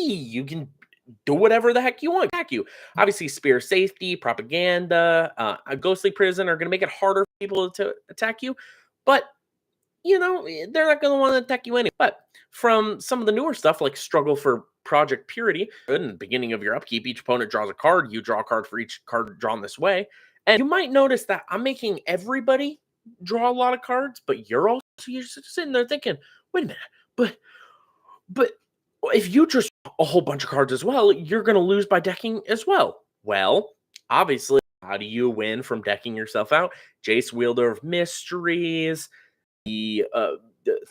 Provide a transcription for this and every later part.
free. You can do whatever the heck you want. Attack you. Obviously, spear safety, propaganda, a ghostly prison are going to make it harder for people to attack you. But they're not going to want to attack you anyway. But from some of the newer stuff, like Struggle for Project Purity, in the beginning of your upkeep, each opponent draws a card. You draw a card for each card drawn this way. And you might notice that I'm making everybody draw a lot of cards, but you're sitting there thinking, wait a minute, but if you just a whole bunch of cards as well, you're going to lose by decking as well. Well, obviously, how do you win from decking yourself out? Jace, Wielder of Mysteries, the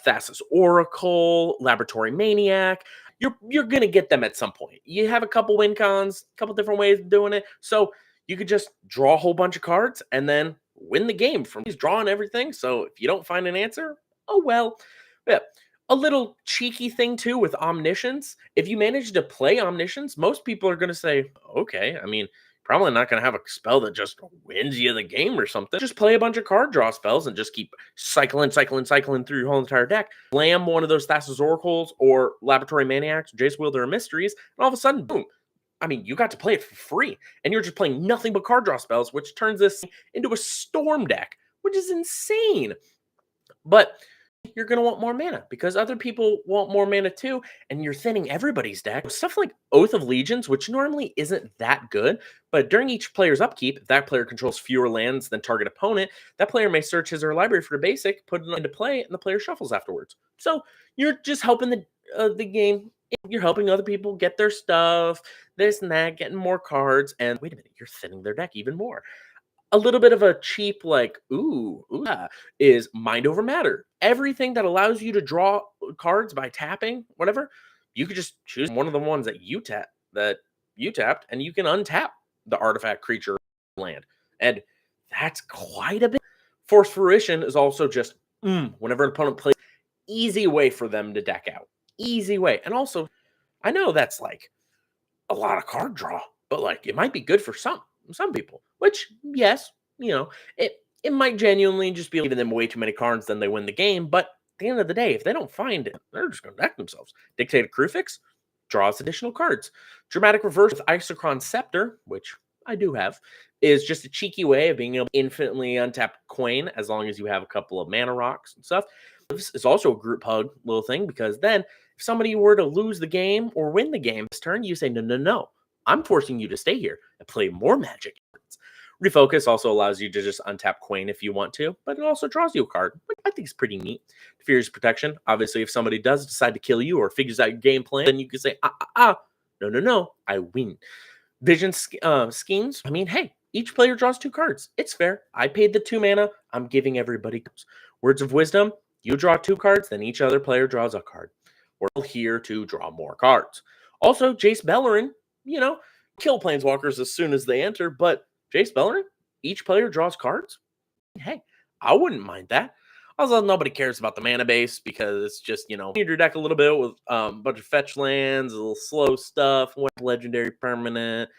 Thassa's Oracle, Laboratory Maniac. You're gonna get them at some point. You have a couple win cons, a couple different ways of doing it. So you could just draw a whole bunch of cards and then win the game from he's drawing everything. So if you don't find an answer, oh well. Yeah. A little cheeky thing too with Omniscience. If you manage to play Omniscience, most people are gonna say, okay, I mean, probably not going to have a spell that just wins you the game or something. Just play a bunch of card draw spells and just keep cycling through your whole entire deck. Slam one of those Thassa's Oracles or Laboratory Maniacs, Jace Wielder of Mysteries, and all of a sudden, boom. I mean, you got to play it for free, and you're just playing nothing but card draw spells, which turns this into a Storm deck, which is insane. But you're going to want more mana because other people want more mana too, and you're thinning everybody's deck. Stuff like Oath of Legions, which normally isn't that good, but during each player's upkeep, if that player controls fewer lands than target opponent, that player may search his or her library for a basic, put it into play, and the player shuffles afterwards. So you're just helping the game. You're helping other people get their stuff, this and that, getting more cards, and wait a minute, you're thinning their deck even more. A little bit of a cheap, like, is Mind Over Matter. Everything that allows you to draw cards by tapping, whatever, you could just choose one of the ones that you tapped, and you can untap the artifact, creature, land. And that's quite a bit. Force Fruition is also just, whenever an opponent plays, easy way for them to deck out. Easy way. And also, I know that's like a lot of card draw, but like it might be good for some people, which yes, it might genuinely just be giving them way too many cards, then they win the game. But at the end of the day, if they don't find it, they're just going to deck themselves. Dictated Crufix draws additional cards. Dramatic Reverse with Isochron Scepter, which I do have, is just a cheeky way of being able to infinitely untap Quain as long as you have a couple of mana rocks and stuff. This is also a group hug little thing because then if somebody were to lose the game or win the game this turn, you say, no. I'm forcing you to stay here and play more magic. Refocus also allows you to just untap Quain if you want to, but it also draws you a card, which I think is pretty neat. Furious Protection, obviously, if somebody does decide to kill you or figures out your game plan, then you can say, no, I win. Vision Schemes, I mean, hey, each player draws 2 cards. It's fair. I paid the 2 mana. I'm giving everybody cards. Words of Wisdom, you draw 2 cards, then each other player draws a card. We're all here to draw more cards. Also, Jace Beleren, kill planeswalkers as soon as they enter, but Jace Beleren, each player draws cards. Hey, I wouldn't mind that. Also, nobody cares about the mana base because it's just, feed your deck a little bit with a bunch of fetch lands, a little slow stuff, one legendary permanent.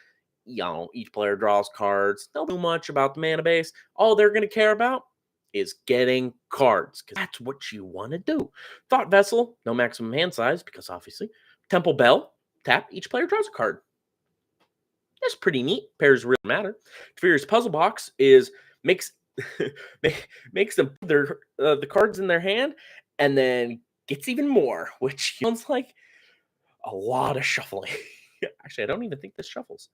Each player draws cards. Don't do much about the mana base. All they're going to care about is getting cards because that's what you want to do. Thought Vessel, no maximum hand size because obviously. Temple Bell, tap, each player draws a card. That's pretty neat. Pairs really matter. Furious Puzzle Box makes them put the cards in their hand and then gets even more, which sounds like a lot of shuffling. Actually, I don't even think this shuffles.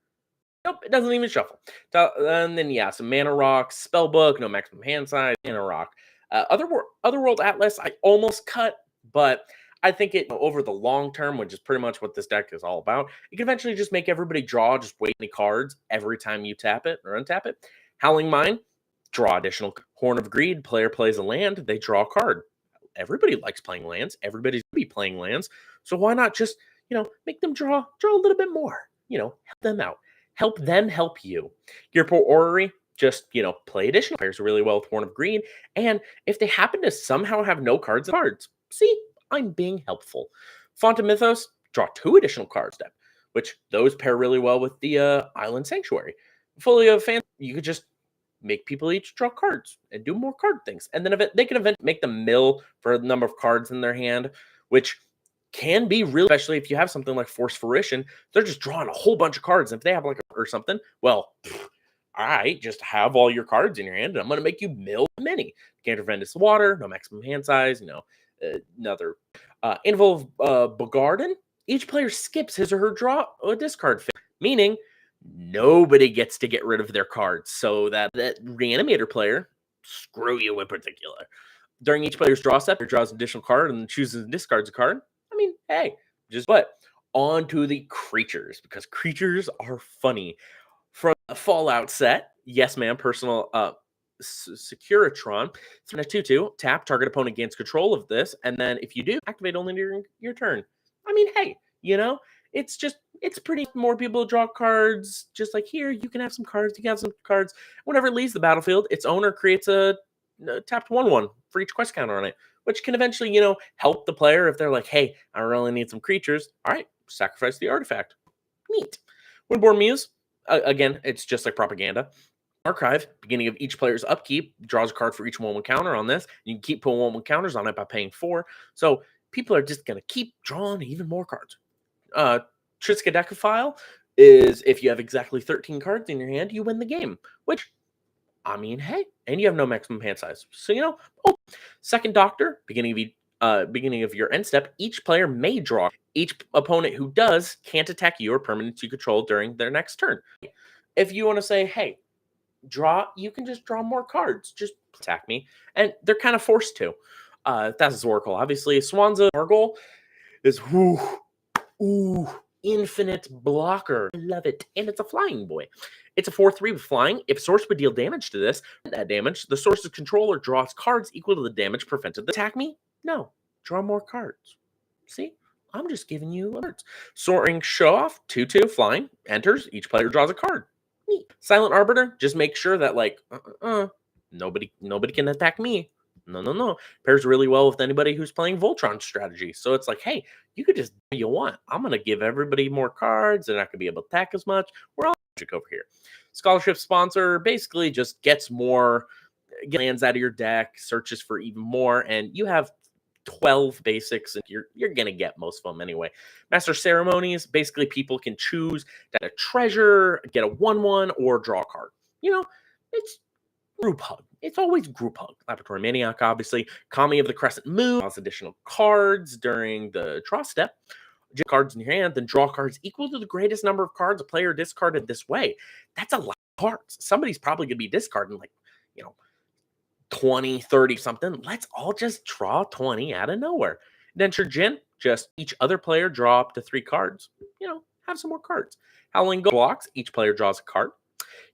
Nope, it doesn't even shuffle. And then some mana rocks, spellbook, no maximum hand size, mana rock. Otherworld Atlas, I almost cut, but I think it over the long term, which is pretty much what this deck is all about, it can eventually just make everybody draw just way many cards every time you tap it or untap it. Howling Mine, draw additional. Horn of Greed, player plays a land, they draw a card. Everybody likes playing lands. Everybody's going to be playing lands. So why not just, make them draw a little bit more, help them out. Help them help you. Gearport Orrery, just, play additional players really well with Horn of Greed. And if they happen to somehow have no cards, see, I'm being helpful. Font of Mythos, draw 2 additional cards step, which those pair really well with the Island Sanctuary. Folio of Fan, you could just make people each draw cards and do more card things. And then they can make them mill for the number of cards in their hand, which can be really, especially if you have something like Force Fruition, they're just drawing a whole bunch of cards. If they have like or something, well, all right, just have all your cards in your hand, and I'm going to make you mill many. Can't prevent this water, no maximum hand size, another Involve Bogarden. Each player skips his or her draw or discard phase, meaning nobody gets to get rid of their cards. So that reanimator player, screw you in particular. During each player's draw step, he draws an additional card and chooses and discards a card. I mean, hey, but on to the creatures, because creatures are funny. From a Fallout set, yes, ma'am, personal Securitron, 2/2, tap, target opponent gains control of this, and then if you do, activate only during your turn. I mean, hey, it's pretty more people draw cards, just like here, you can have some cards, you can have some cards. Whenever it leaves the battlefield, its owner creates a tapped 1/1 for each quest counter on it, which can eventually, help the player if they're like, hey, I really need some creatures. All right, sacrifice the artifact. Neat. Windborn Muse, again, it's just like propaganda. Archive, beginning of each player's upkeep, draws a card for each 1/1 counter on this. You can keep putting 1/1 counters on it by paying 4. So people are just going to keep drawing even more cards. Triskaidekaphile is if you have exactly 13 cards in your hand, you win the game. Which, I mean, hey, and you have no maximum hand size. So, Second Doctor, beginning of your end step, each player may draw. Each opponent who does can't attack you or permanents you control during their next turn. If you want to say, hey, you can just draw more cards. Just attack me. And they're kind of forced to. That's Oracle. Obviously, Swanza, our goal is infinite blocker. I love it. And it's a flying boy. It's a 4/3 with flying. If source would deal damage to that damage, the source's controller draws cards equal to the damage prevented. Attack me? No. Draw more cards. See? I'm just giving you cards. Soaring Show Off, 2/2, flying, enters. Each player draws a card. Neat. Silent Arbiter, just make sure that nobody can attack me. No. Pairs really well with anybody who's playing Voltron strategy. So it's like, hey, you could just do what you want. I'm gonna give everybody more cards. They're not gonna be able to attack as much. We're all magic over here. Scholarship Sponsor basically just gets more lands out of your deck, searches for even more, and you have 12 basics, and you're gonna get most of them anyway. Master Ceremonies, basically people can choose to get a treasure, get a 1/1, or draw a card. It's group hug. It's always group hug. Laboratory Maniac, obviously. Kami of the Crescent Moon draws additional cards during the draw step. Get cards in your hand, then draw cards equal to the greatest number of cards a player discarded this way. That's a lot of cards. Somebody's probably gonna be discarding 20, 30 something. Let's all just draw 20 out of nowhere. Denture Jin, just each other player draw up to 3 cards. Have some more cards. Howling Gold blocks, each player draws a card.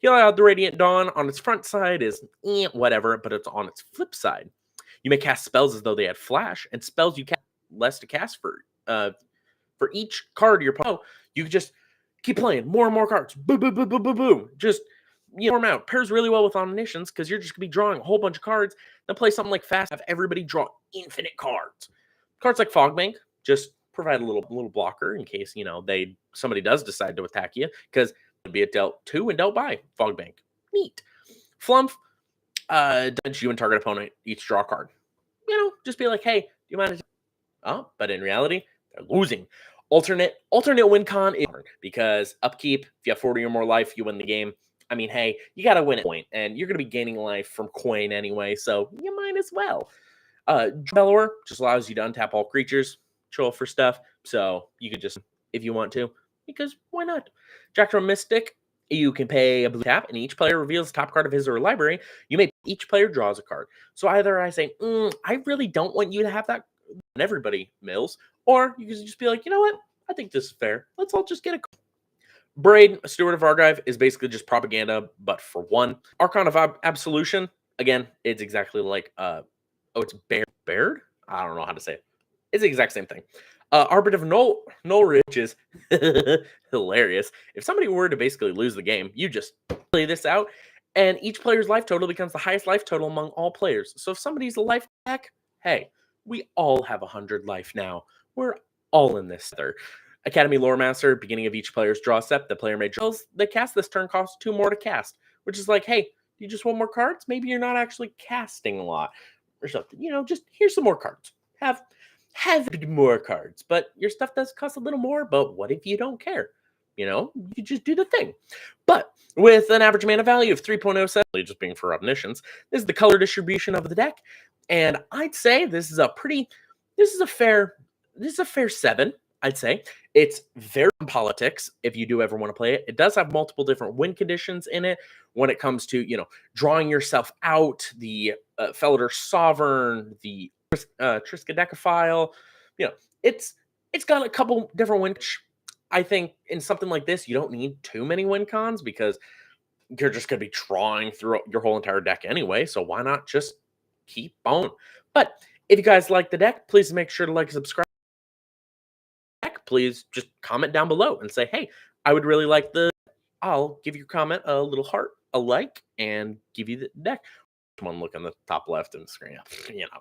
Heal Out the Radiant Dawn on its front side is whatever, but it's on its flip side. You may cast spells as though they had flash, and spells you cast less to cast for each card you're playing. You just keep playing more and more cards. Boom, boom, boom, boom, boom, boom. Just form out. Pairs really well with omniscience because you're just gonna be drawing a whole bunch of cards. Then play something like Fast, have everybody draw infinite cards. Cards like Fogbank just provide a little blocker in case somebody does decide to attack you, because it'd be a dealt to and dealt by Fogbank. Neat. Flump, damage you and target opponent each draw a card. Just be like, hey, do you mind? But in reality, they're losing. Alternate win con is hard because upkeep, if you have 40 or more life, you win the game. I mean, hey, you got to win at point, and you're going to be gaining life from coin anyway, so you might as well. Bellower just allows you to untap all creatures, chill for stuff, so you could just, if you want to, because why not? Jackdrum Mystic, you can pay a blue tap, and each player reveals the top card of his or her library. Each player draws a card. So either I say, I really don't want you to have that, and everybody mills, or you can just be like, you know what? I think this is fair. Let's all just get a card. Braid, Steward of Archive, is basically just propaganda, but for one. Archon of Absolution, again, it's exactly like, it's Baird? I don't know how to say it. It's the exact same thing. Arbiter of Nullridge is hilarious. If somebody were to basically lose the game, you just play this out, and each player's life total becomes the highest life total among all players. So if somebody's a life back, hey, we all have 100 life now. We're all in this together. Academy Lore Master, beginning of each player's draw step, the player may draw. They cast this turn costs 2 more to cast, which is like, hey, you just want more cards? Maybe you're not actually casting a lot or something. Just here's some more cards. Have have more cards, but your stuff does cost a little more. But what if you don't care? You just do the thing. But with an average mana value of 3.07, just being for omniscience, this is the color distribution of the deck. And I'd say this is a fair, seven. I'd say it's very politics. If you do ever want to play it, it does have multiple different win conditions in it when it comes to, drawing yourself out, the Felder Sovereign, the Triskaidekaphile. It's got a couple different win. I think in something like this, you don't need too many win cons because you're just going to be drawing through your whole entire deck anyway. So why not just keep on? But if you guys like the deck, please make sure to like and subscribe. Please just comment down below and say, hey, I would really like I'll give your comment a little heart, a like, and give you the deck. One look on the top left of the screen.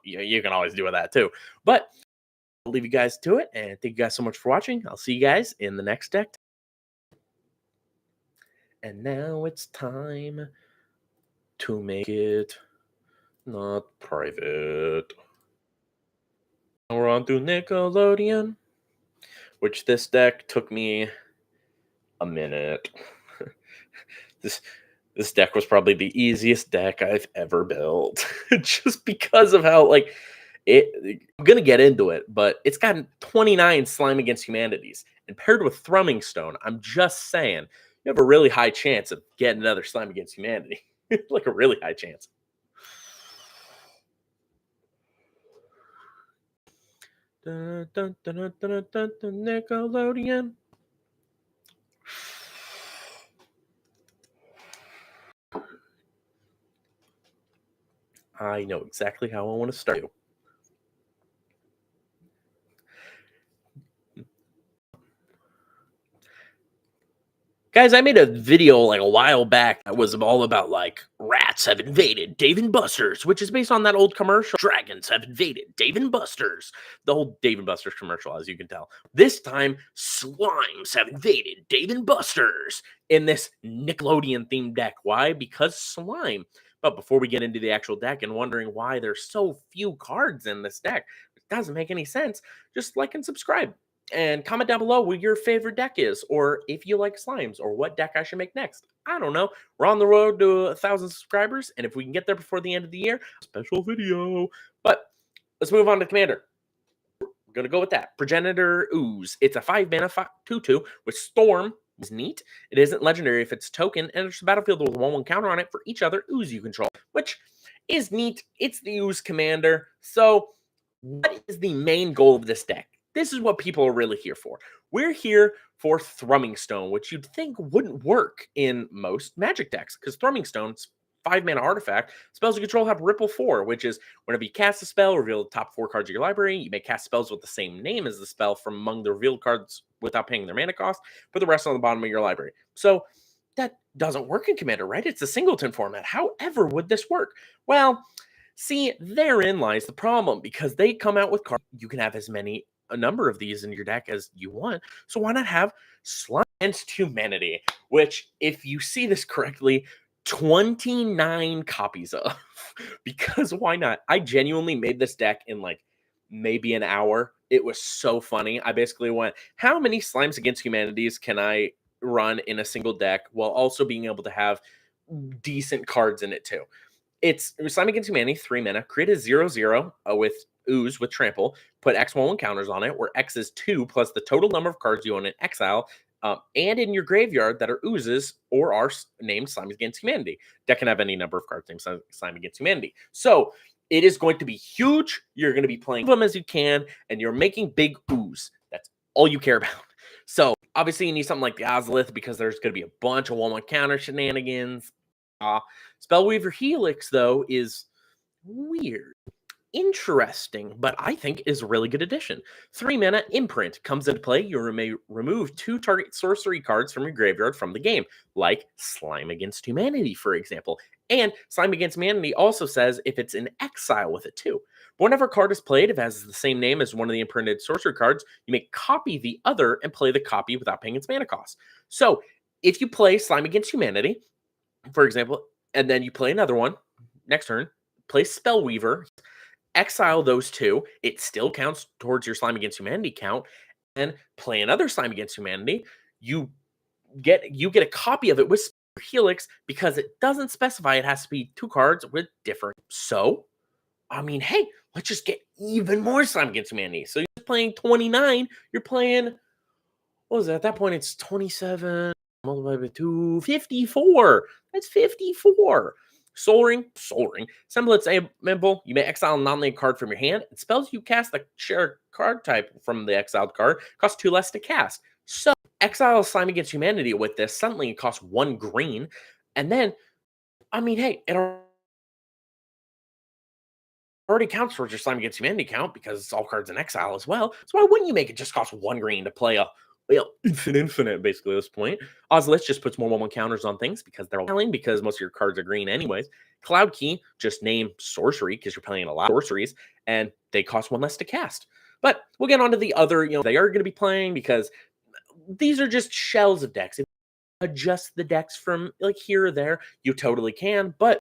You can always do that too. But I'll leave you guys to it, and thank you guys so much for watching. I'll see you guys in the next deck. And now it's time to make it not private. We're on to Nickelodeon, which this deck took me a minute. This deck was probably the easiest deck I've ever built, just because of how I'm gonna get into it, but it's got 29 Slime Against Humanities, and paired with Thrumming Stone, I'm just saying you have a really high chance of getting another Slime Against Humanity, like a really high chance. Dun, dun, dun, dun, dun, dun, dun, Nickelodeon. I know exactly how I want to start you. Guys, I made a video like a while back that was all about rats have invaded Dave & Buster's, which is based on that old commercial. Dragons have invaded Dave & Buster's. The whole Dave & Buster's commercial, as you can tell. This time, slimes have invaded Dave & Buster's in this Nickelodeon themed deck. Why? Because slime. But before we get into the actual deck and wondering why there's so few cards in this deck, it doesn't make any sense. Just like and subscribe. And comment down below what your favorite deck is, or if you like slimes, or what deck I should make next. I don't know. We're on the road to 1,000 subscribers, and if we can get there before the end of the year, special video. But let's move on to Commander. We're going to go with that. Progenitor Ooze. It's a 5-mana 2/2 with Storm. It's neat. It isn't legendary if it's token, and it's a battlefield with a 1/1 counter on it for each other Ooze you control, which is neat. It's the Ooze Commander. So what is the main goal of this deck? This is what people are really here for. We're here for Thrumming Stone, which you'd think wouldn't work in most Magic decks, because Thrumming Stone's 5-mana artifact. Spells you control have Ripple 4, which is whenever you cast a spell, reveal the top 4 cards of your library. You may cast spells with the same name as the spell from among the revealed cards without paying their mana cost. Put the rest on the bottom of your library. So that doesn't work in Commander, right? It's a singleton format. However would this work? Well, see, therein lies the problem, because they come out with cards. You can have a number of these in your deck as you want. So why not have Slime Against Humanity, which, if you see this correctly, 29 copies of. Because why not? I genuinely made this deck in maybe an hour. It was so funny. I basically went, how many Slimes Against Humanities can I run in a single deck while also being able to have decent cards in it too? It's Slime Against Humanity, 3 mana, create a 0/0 with Ooze with Trample, put X1 counters on it, where X is 2 plus the total number of cards you own in exile, and in your graveyard that are Oozes or are named Slime Against Humanity. Deck can have any number of cards named Slime Against Humanity. So it is going to be huge. You're going to be playing them as you can, and you're making big Ooze. That's all you care about. So obviously you need something like the Ozolith, because there's going to be a bunch of 1/1 counter shenanigans. Spellweaver Helix, though, is weird. Interesting, but I think is a really good addition. 3 mana Imprint comes into play. You may remove 2 target sorcery cards from your graveyard from the game, like Slime Against Humanity, for example. And Slime Against Humanity also says if it's in exile with it too. But whenever a card is played, if it has the same name as one of the imprinted sorcery cards, you may copy the other and play the copy without paying its mana cost. So if you play Slime Against Humanity, for example, and then you play another one next turn, play Spellweaver, exile those two. It still counts towards your Slime Against Humanity count, and play another Slime Against Humanity. You get a copy of it with Helix because it doesn't specify it has to be 2 cards with different. So, I mean, hey, let's just get even more Slime Against Humanity. So you're playing 29, you're playing, what was it? At that point, it's 27 multiplied by 2, 54. That's 54. Soul Ring. Semblance Amenable. You may exile a non-land card from your hand. And spells you cast a shared card type from the exiled card cost 2 less to cast. So exile Slime Against Humanity with this. Suddenly it costs 1 green. And then, I mean, hey, it already counts towards your Slime Against Humanity count because it's all cards in exile as well. So why wouldn't you make it just cost 1 green to play a infinite basically at this point? Ozlith just puts more 1/1 counters on things because they're all because most of your cards are green anyways. Cloud Key, just name sorcery because you're playing a lot of sorceries and they cost 1 less to cast. But we'll get on to the other, they are going to be playing because these are just shells of decks. If you adjust the decks from like here or there, you totally can, but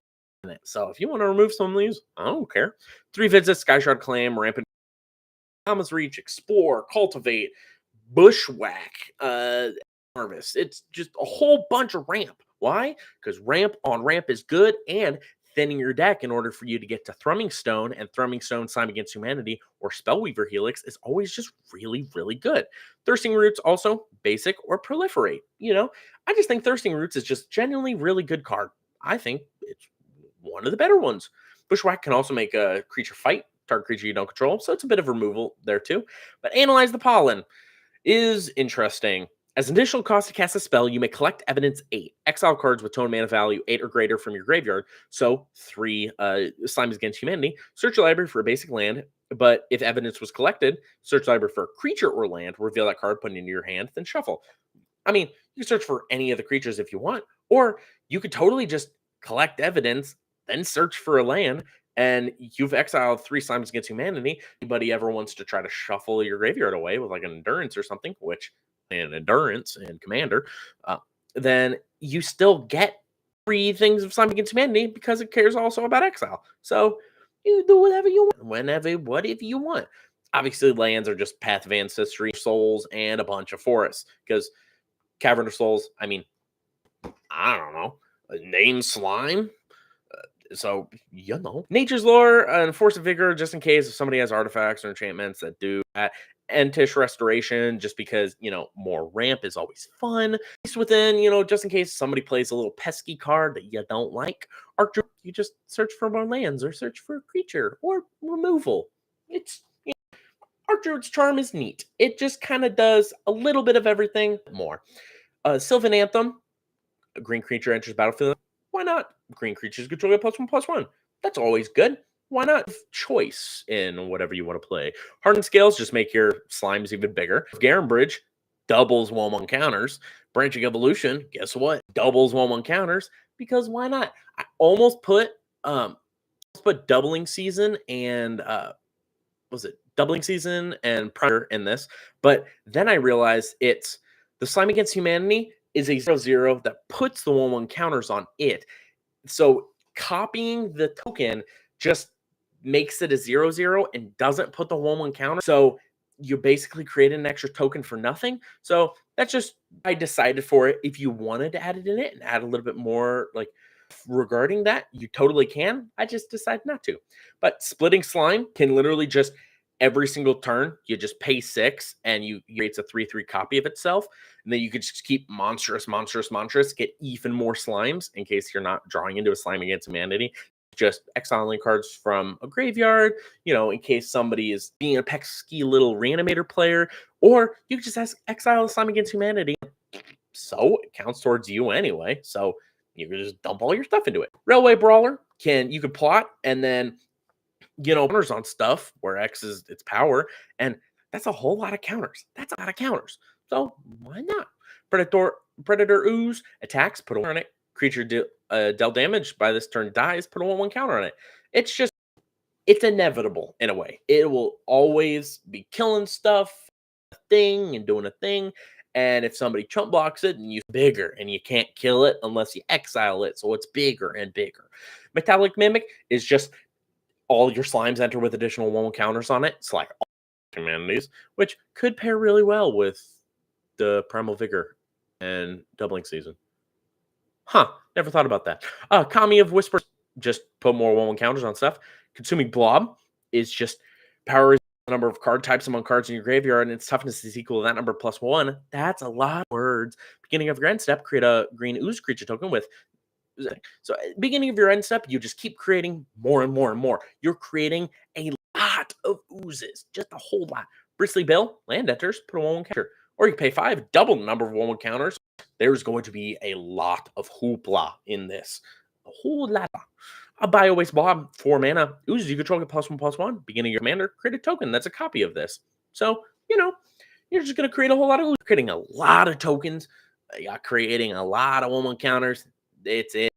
so if you want to remove some of these, I don't care. 3 visits, Skyshard Claim, Rampant Thomas Reach, Explore, Cultivate, Bushwhack, Harvest. It's just a whole bunch of ramp. Why? Because ramp on ramp is good, and thinning your deck in order for you to get to Thrumming Stone, and Thrumming Stone, Slime Against Humanity, or Spellweaver Helix is always just really, really good. Thirsting Roots also basic or proliferate. I just think Thirsting Roots is just genuinely really good card. I think it's one of the better ones. Bushwhack can also make a creature fight, target creature you don't control, so it's a bit of removal there too. But Analyze the Pollen is interesting. As an additional cost to cast a spell, you may collect evidence 8. Exile cards with total mana value 8 or greater from your graveyard. So 3 Slimes Against Humanity. Search your library for a basic land, but if evidence was collected, search the library for a creature or land, reveal that card, put it into your hand, then shuffle. I mean, you can search for any of the creatures if you want, or you could totally just collect evidence, then search for a land, and you've exiled 3 Slimes Against Humanity. Anybody ever wants to try to shuffle your graveyard away with like an Endurance or something, which an Endurance and Commander, then you still get 3 things of Slimes Against Humanity because it cares also about exile. So you do whatever you want, whatever you want. Obviously, lands are just Path of Ancestry, Souls, and a bunch of forests because Cavern of Souls, I mean, I don't know. Name slime? So, Nature's Lore and Force of Vigor, just in case if somebody has artifacts or enchantments that do that. Entish Restoration, just because, more ramp is always fun. Beast Within, just in case somebody plays a little pesky card that you don't like. Archdruid, you just search for more lands or search for a creature or removal. It's, Archdruid's Charm is neat. It just kind of does a little bit of everything more. Sylvan Anthem, a green creature enters battlefield. Why not? Green creatures control get +1/+1. That's always good. Why not? Choice in whatever you want to play. Hardened Scales just make your slimes even bigger. Garen Bridge doubles 1/1 counters. Branching Evolution, guess what? Doubles 1/1 counters because why not? I almost put Doubling Season and was it Doubling Season and Prior in this, but then I realized it's the Slime Against Humanity is a 0/0 that puts the 1/1 counters on it. So copying the token just makes it a 0/0 and doesn't put the 1/1 counter. So you basically create an extra token for nothing. So that's just, I decided for it. If you wanted to add it in it and add a little bit more like regarding that, you totally can. I just decided not to. But Splitting Slime can literally just every single turn, you just pay 6 and you creates a 3/3 copy of itself. And then you could just keep monstrous, get even more slimes in case you're not drawing into a Slime Against Humanity. Just exiling cards from a graveyard, in case somebody is being a pesky little reanimator player, or you could just exile a Slime Against Humanity. So it counts towards you anyway. So you can just dump all your stuff into it. Railway Brawler you could plot and then counters on stuff where X is its power, and that's a whole lot of counters. That's a lot of counters. So why not? Predator Ooze attacks, put a 1 on it. Creature dealt damage by this turn dies, put a 1/1 counter on it. It's inevitable in a way. It will always be killing stuff, and doing a thing. And if somebody chump blocks it, and you bigger, and you can't kill it unless you exile it, so it's bigger and bigger. Metallic Mimic is just all your slimes enter with additional 1/1 counters on it. Select all communities, which could pair really well with the Primal Vigor and Doubling Season. Huh, never thought about that. Kami of Whispers, just put more 1/1 counters on stuff. Consuming Blob is just power is the number of card types among cards in your graveyard, and its toughness is equal to that number plus 1. That's a lot of words. Beginning of your end step, create a green ooze creature token with. So, beginning of your end step, you just keep creating more and more and more. You're creating a lot of oozes, just a whole lot. Bristly Bill, land enters, put a 1/1 counter. Or you pay 5, double the number of 1/1 counters. There's going to be a lot of hoopla in this. A whole lot. A Bio Waste Blob, 4 mana. Oozes you control get +1/+1. Beginning of your commander, create a token that's a copy of this. So, you're just going to create a whole lot of ooze. Creating a lot of tokens. You're creating a lot of 1/1 counters. It's it.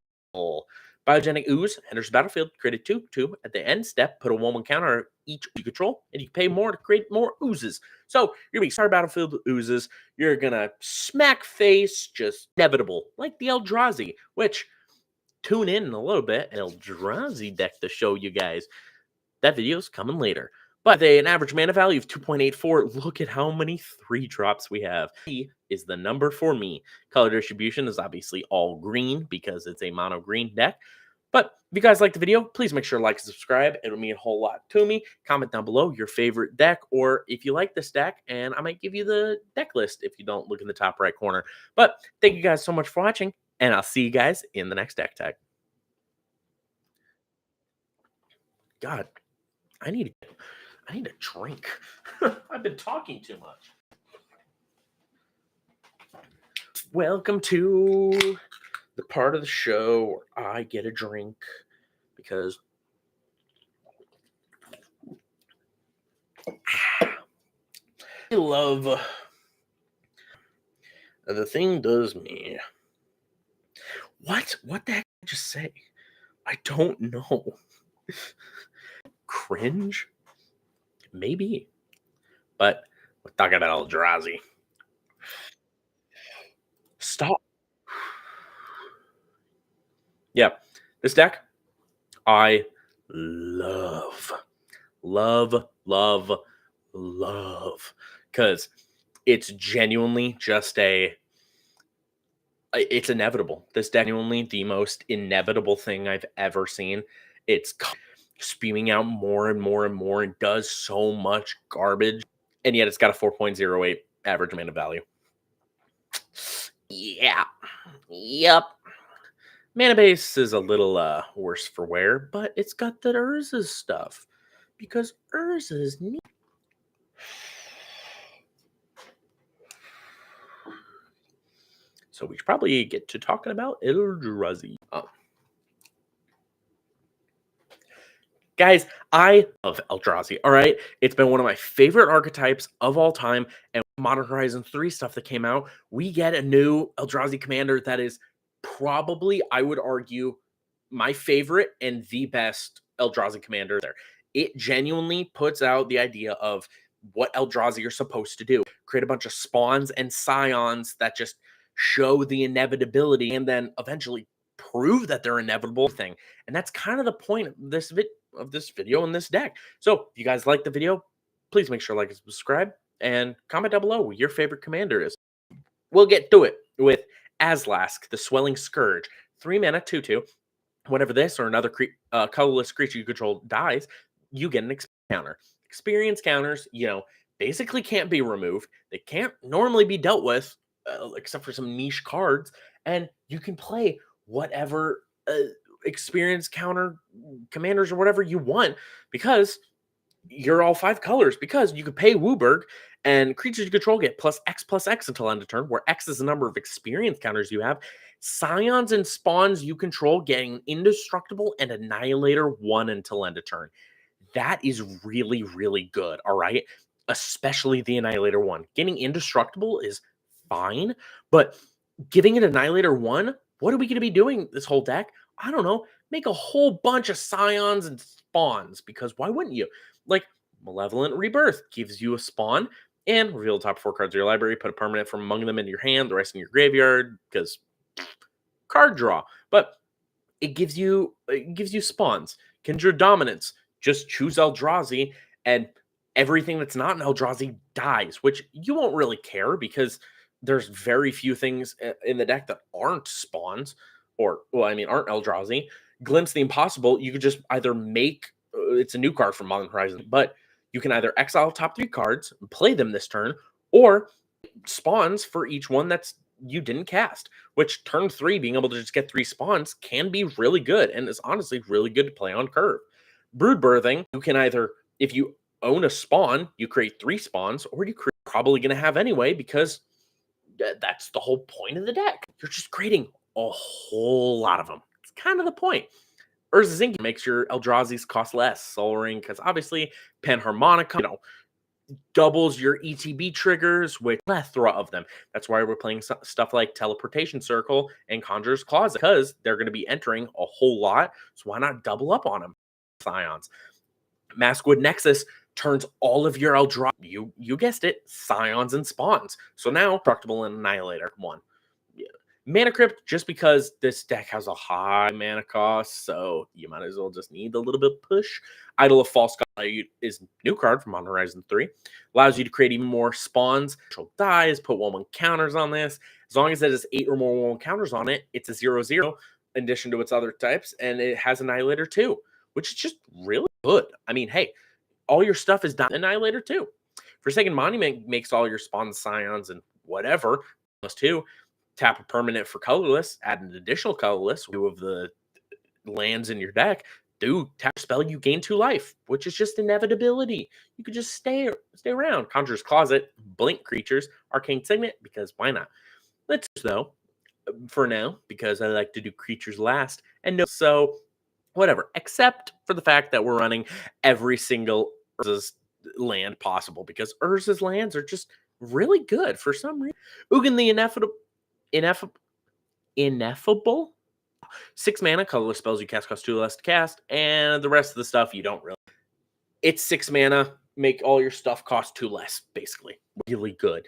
Biogenic Ooze enters the battlefield, create a 2/2. At the end step, put a 1/1 counter each you control, and you pay more to create more oozes. So you're gonna be start battlefield with oozes. You're gonna smack face, just inevitable, like the Eldrazi, which tune in a little bit, an Eldrazi deck to show you guys. That video's coming later. But an average mana value of 2.84. Look at how many 3-drops we have. He is the number for me. Color distribution is obviously all green because it's a mono green deck. But if you guys like the video, please make sure to like and subscribe. It'll mean a whole lot to me. Comment down below your favorite deck, or if you like this deck, and I might give you the deck list if you don't look in the top right corner. But thank you guys so much for watching, and I'll see you guys in the next deck tag. God, I need a drink. I've been talking too much. Welcome to the part of the show where I get a drink because I love the thing does me. What the heck did I just say? I don't know. Cringe? Maybe. But we're talking about Eldrazi. Stop. Yeah. This deck, I love. Because it's genuinely just it's inevitable. This deck genuinely the most inevitable thing I've ever seen. It's spewing out more and more and more and does so much garbage. And yet it's got a 4.08 average mana value. Yeah. Yep. Mana base is a little worse for wear, but it's got the Urza's stuff. Because Urza's neat. So we should probably get to talking about Eldrazi. Guys, I love Eldrazi, all right? It's been one of my favorite archetypes of all time, and Modern Horizons 3 stuff that came out, we get a new Eldrazi commander that is probably, I would argue, my favorite and the best Eldrazi commander there. It genuinely puts out the idea of what Eldrazi are supposed to do. Create a bunch of spawns and scions that just show the inevitability and then eventually prove that they're inevitable thing. And that's kind of the point of this video and this deck. So if you guys like the video, please make sure to like and subscribe and comment down below what your favorite commander is. We'll get to it with Azlask, the Swelling Scourge. 3 mana, 2/2. Whenever this or another colorless creature you control dies, you get an experience counter. Experience counters, basically can't be removed. They can't normally be dealt with, except for some niche cards. And you can play whatever experience counter commanders or whatever you want because you're all 5 colors. Because you could pay Wooburg and creatures you control get +X until end of turn, where X is the number of experience counters you have. Scions and spawns you control getting Indestructible and Annihilator 1 until end of turn. That is really, really good, all right? Especially the Annihilator 1. Getting Indestructible is fine, but giving it Annihilator 1, what are we going to be doing this whole deck? I don't know. Make a whole bunch of scions and spawns, because why wouldn't you? Like, Malevolent Rebirth gives you a spawn, and reveal the top 4 cards of your library, put a permanent from among them into your hand, the rest in your graveyard, because card draw. But it gives you spawns. Kindred Dominance, just choose Eldrazi, and everything that's not an Eldrazi dies, which you won't really care because there's very few things in the deck that aren't spawns or, well, I mean, aren't Eldrazi. Glimpse the Impossible, you could just either make it's a new card from Modern Horizons, but you can either exile top 3 cards and play them this turn, or spawns for each one that's you didn't cast, which turn 3 being able to just get 3 spawns can be really good and is honestly really good to play on curve. Brood birthing, you can either, if you own a spawn, you create 3 spawns, or probably going to have anyway because that's the whole point of the deck. You're just creating a whole lot of them. It's kind of the point. Urza's Inky makes your Eldrazi's cost less. Soul Ring, because obviously Panharmonica, doubles your ETB triggers with plethora of them. That's why we're playing stuff like Teleportation Circle and Conjurer's Closet, because they're going to be entering a whole lot. So why not double up on them? Scions. Maskwood Nexus turns all of your Eldrazi, you guessed it, Scions and Spawns. So now, Destructible and Annihilator, 1. Yeah. Mana Crypt, just because this deck has a high mana cost, so you might as well just need a little bit of push. Idol of False God is new card from Modern Horizons 3. Allows you to create even more spawns. Control dies, put 1/1 counters on this. As long as it has 8 or more 1/1 counters on it, it's a 0/0 in addition to its other types, and it has Annihilator too, which is just really good. I mean, hey, all your stuff is done Annihilator too. Forsaken Monument makes all your spawns, Scions, and whatever. +2. Tap a permanent for colorless, add an additional colorless, 2 of the lands in your deck. Tap spell, you gain 2 life, which is just inevitability. You could just stay around. Conjurer's Closet, blink creatures, Arcane Signet, because why not? Let's though, for now, because I like to do creatures last, and no, so whatever, except for the fact that we're running every single Urza's land possible, because Urza's lands are just really good for some reason. Ugin the Ineffable. 6 mana, colorless spells you cast cost 2 less to cast, and the rest of the stuff you don't really. It's 6 mana, make all your stuff cost 2 less, basically. Really good.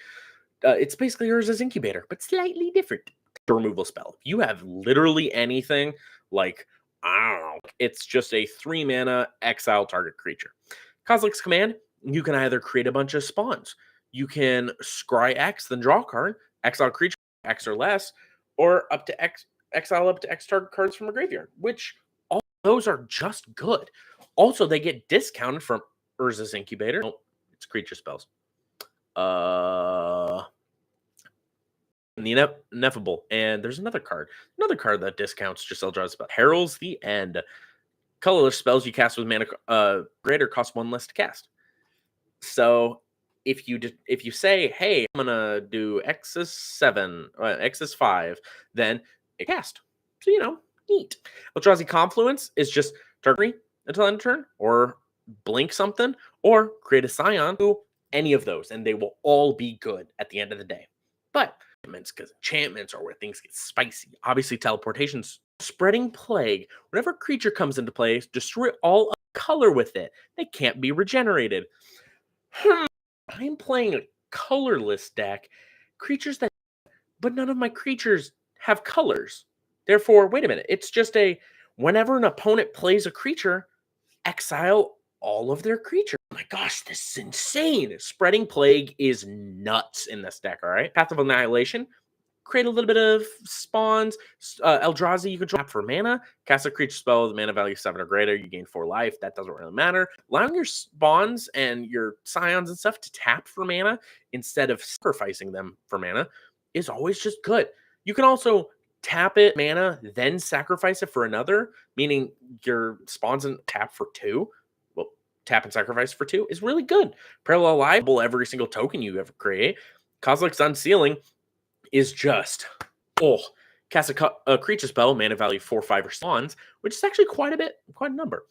It's basically Urza's Incubator, but slightly different. Removal spell. If you have literally anything, like, I don't know, it's just a 3 mana, exile target creature. Kozilek's Command, you can either create a bunch of spawns. You can scry X, then draw a card, exile creature, X or less, or up to X, exile up to X target cards from a graveyard, which all those are just good. Also, they get discounted from Urza's Incubator. Oh, it's creature spells. The Ineffable. And there's another card that discounts just Eldrazi spell. Heralds the End. Colorless spells you cast with mana greater cost 1 less to cast. So if you say, hey, I'm gonna do X's 7, X's 5, then it cast. So neat. Eldrazi Confluence is just target until end of turn, or blink something, or create a Scion. Do any of those, and they will all be good at the end of the day. But because enchantments are where things get spicy. Obviously, teleportations. Spreading Plague. Whenever a creature comes into play, destroy all of color with it. They can't be regenerated. I'm playing a colorless deck. But none of my creatures have colors. Therefore, wait a minute. It's just whenever an opponent plays a creature, exile all of their creatures. Oh my gosh, this is insane. Spreading Plague is nuts in this deck, all right? Path of Annihilation. Create a little bit of spawns. Eldrazi, you can drop for mana. Cast a creature spell with mana value 7 or greater. You gain 4 life. That doesn't really matter. Allowing your spawns and your Scions and stuff to tap for mana instead of sacrificing them for mana is always just good. You can also tap it mana, then sacrifice it for another, meaning your spawns and tap for 2. Well, tap and sacrifice for 2 is really good. Parallel Liable every single token you ever create. Kozilek's Unsealing is just, cast a creature spell, mana value 4, 5, or spawns, which is actually quite a number.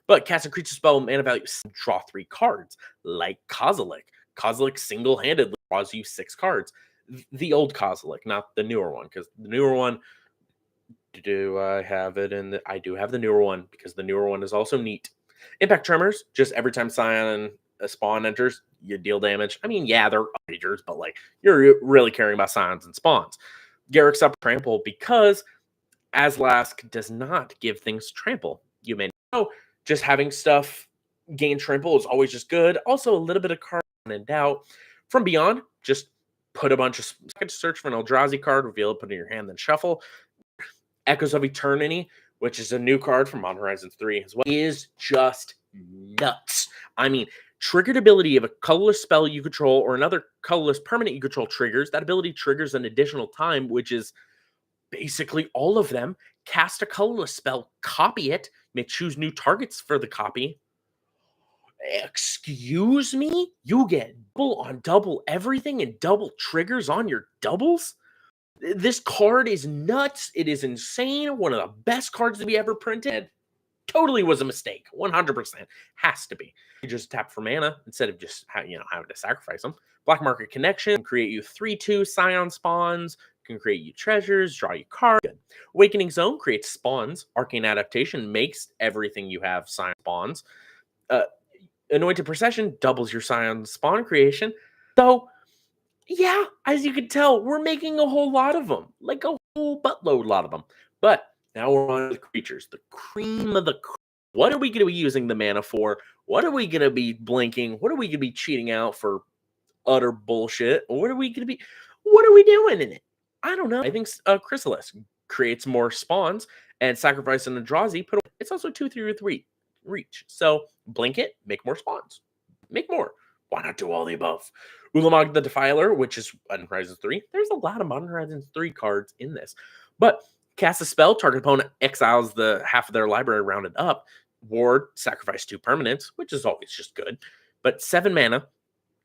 But cast a creature spell, mana value, draw 3 cards, like Kozilek. Kozilek single-handedly draws you 6 cards. The old Kozilek, not the newer one, because the newer one, do I have it in I do have the newer one, because the newer one is also neat. Impact Tremors, just every time Scion and a spawn enters, you deal damage. I mean, yeah, they're creatures, but you're really caring about Scions and spawns. Garrick's Up Trample, because Azlask does not give things trample. You may know just having stuff Gain Trample is always just good. Also, a little bit of card in doubt. From Beyond, just put a bunch of search for an Eldrazi card, reveal it, put it in your hand, then shuffle. Echoes of Eternity, which is a new card from Modern Horizons 3 as well, is just nuts. I mean, triggered ability of a colorless spell you control or another colorless permanent you control triggers. That ability triggers an additional time, which is basically all of them. Cast a colorless spell, copy it, may choose new targets for the copy. Excuse me? You get double on double everything and double triggers on your doubles? This card is nuts. It is insane. One of the best cards to be ever printed. Totally was a mistake. 100%. Has to be. You just tap for mana instead of just having to sacrifice them. Black Market Connection can create you 3/2 Scion spawns. Can create you treasures, draw you cards. Good. Awakening Zone creates spawns. Arcane Adaptation makes everything you have Scion spawns. Anointed Procession doubles your Scion spawn creation. So, yeah, as you can tell, we're making a whole lot of them. Like a whole buttload lot of them. But now we're on to the creatures. The cream of the cream. What are we going to be using the mana for? What are we going to be blinking? What are we going to be cheating out for utter bullshit? What are we doing in it? I don't know. I think Chrysalis creates more spawns and Sacrifice and Eldrazi. It's also 2/3 with reach. So blink it, make more spawns. Make more. Why not do all the above? Ulamog the Defiler, which is Modern Horizons 3. There's a lot of Modern Horizons 3 cards in this. But cast a spell, target opponent exiles the half of their library rounded up. Ward, sacrifice 2 permanents, which is always just good. But 10 mana,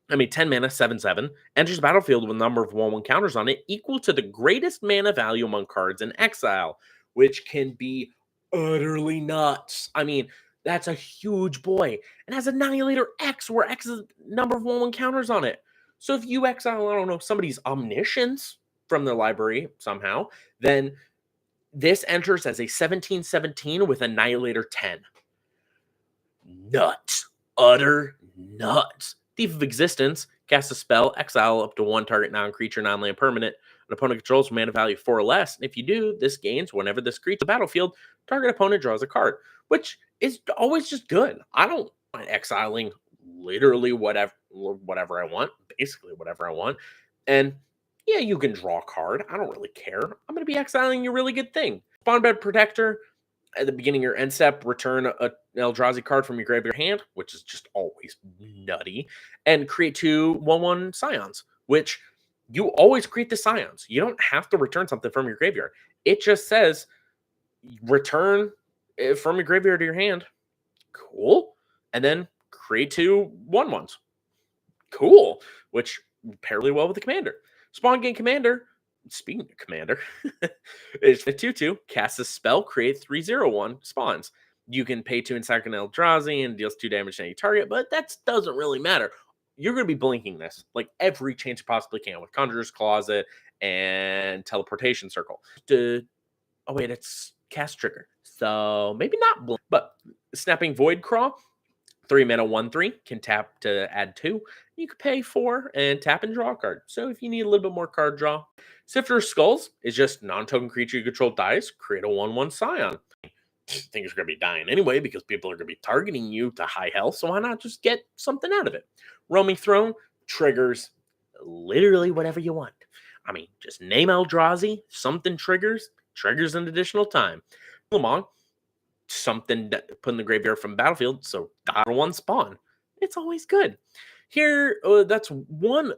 7/7, enters the battlefield with a number of 1/1 counters on it equal to the greatest mana value among cards in exile, which can be utterly nuts. I mean, that's a huge boy. It has Annihilator X, where X is number of 1/1 counters on it. So if you exile, I don't know, somebody's Omniscience from their library somehow, then this enters as a 17/17 with Annihilator 10. Nuts. Utter nuts. Thief of Existence, cast a spell, exile up to 1 target non-creature, non-land permanent. An opponent controls mana value 4 or less. And if you do, this gains whenever this creature the battlefield, target opponent draws a card, which is always just good. I don't mind exiling literally whatever I want, basically whatever I want. And yeah, you can draw a card. I don't really care. I'm going to be exiling your really good thing. Spawnbed Protector, at the beginning of your end step, return an Eldrazi card from your graveyard hand, which is just always nutty, and create 2 1/1 Scions, which you always create the Scions. You don't have to return something from your graveyard. It just says return from your graveyard to your hand. Cool. And then create 2 1/1s. Cool. Which pair really well with the commander. Spawn Gain Commander. Speaking of commander, it's a 2/2, cast a spell, create 3/0/1 spawns. You can pay 2 and sack an Eldrazi and deals 2 damage to any target, but that doesn't really matter. You're going to be blinking this like every chance you possibly can with Conjurer's Closet and Teleportation Circle. Oh wait, it's cast trigger, so maybe not blink. But Snapping Void Craw, 3 mana 1/3, can tap to add 2. You could pay 4 and tap and draw a card. So if you need a little bit more card draw. Sifter of Skulls is just non-token creature you control dies, create a 1/1 Scion. Things are going to be dying anyway because people are going to be targeting you to high health, so why not just get something out of it? Roaming Throne triggers literally whatever you want. I mean, just name Eldrazi, something triggers an additional time. Ulamog, something that put in the graveyard from battlefield, so one spawn. It's always good. Here, that's one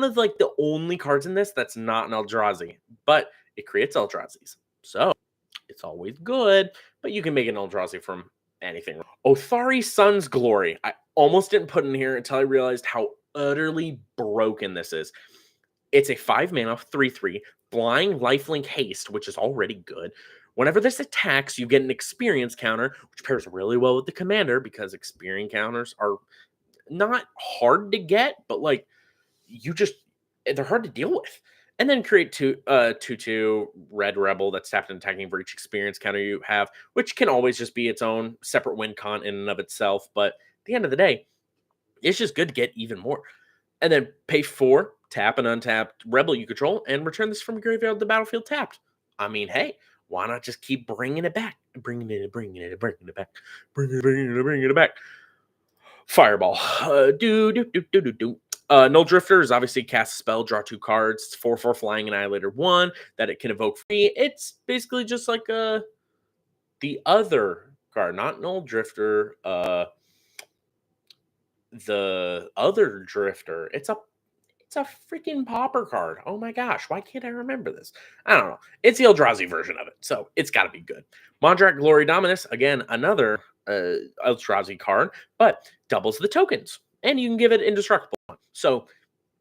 of like the only cards in this that's not an Eldrazi, but it creates Eldrazi's, so it's always good. But you can make an Eldrazi from anything. Othari Sun's Glory. I almost didn't put in here until I realized how utterly broken this is. It's a 5 mana 3/3 flying lifelink haste, which is already good. Whenever this attacks, you get an experience counter, which pairs really well with the commander because experience counters are not hard to get, but like they're hard to deal with. And then create 2/2 red rebel that's tapped and attacking for each experience counter you have, which can always just be its own separate win con in and of itself. But at the end of the day, it's just good to get even more. And then pay 4, tap an untapped rebel you control, and return this from your graveyard to the battlefield tapped. I mean, hey, why not just keep bringing it back? Bringing it back. Fireball. Null Drifter is obviously cast a spell, draw 2 cards. It's 4/4 flying Annihilator 1 that it can evoke free. It's basically just like the other card, not Null Drifter. The other Drifter. It's a freaking Pauper card. Oh my gosh, why can't I remember this? I don't know. It's the Eldrazi version of it, so it's got to be good. Mondrak Glory Dominus, again, another Eldrazi card, but doubles the tokens, and you can give it indestructible one. So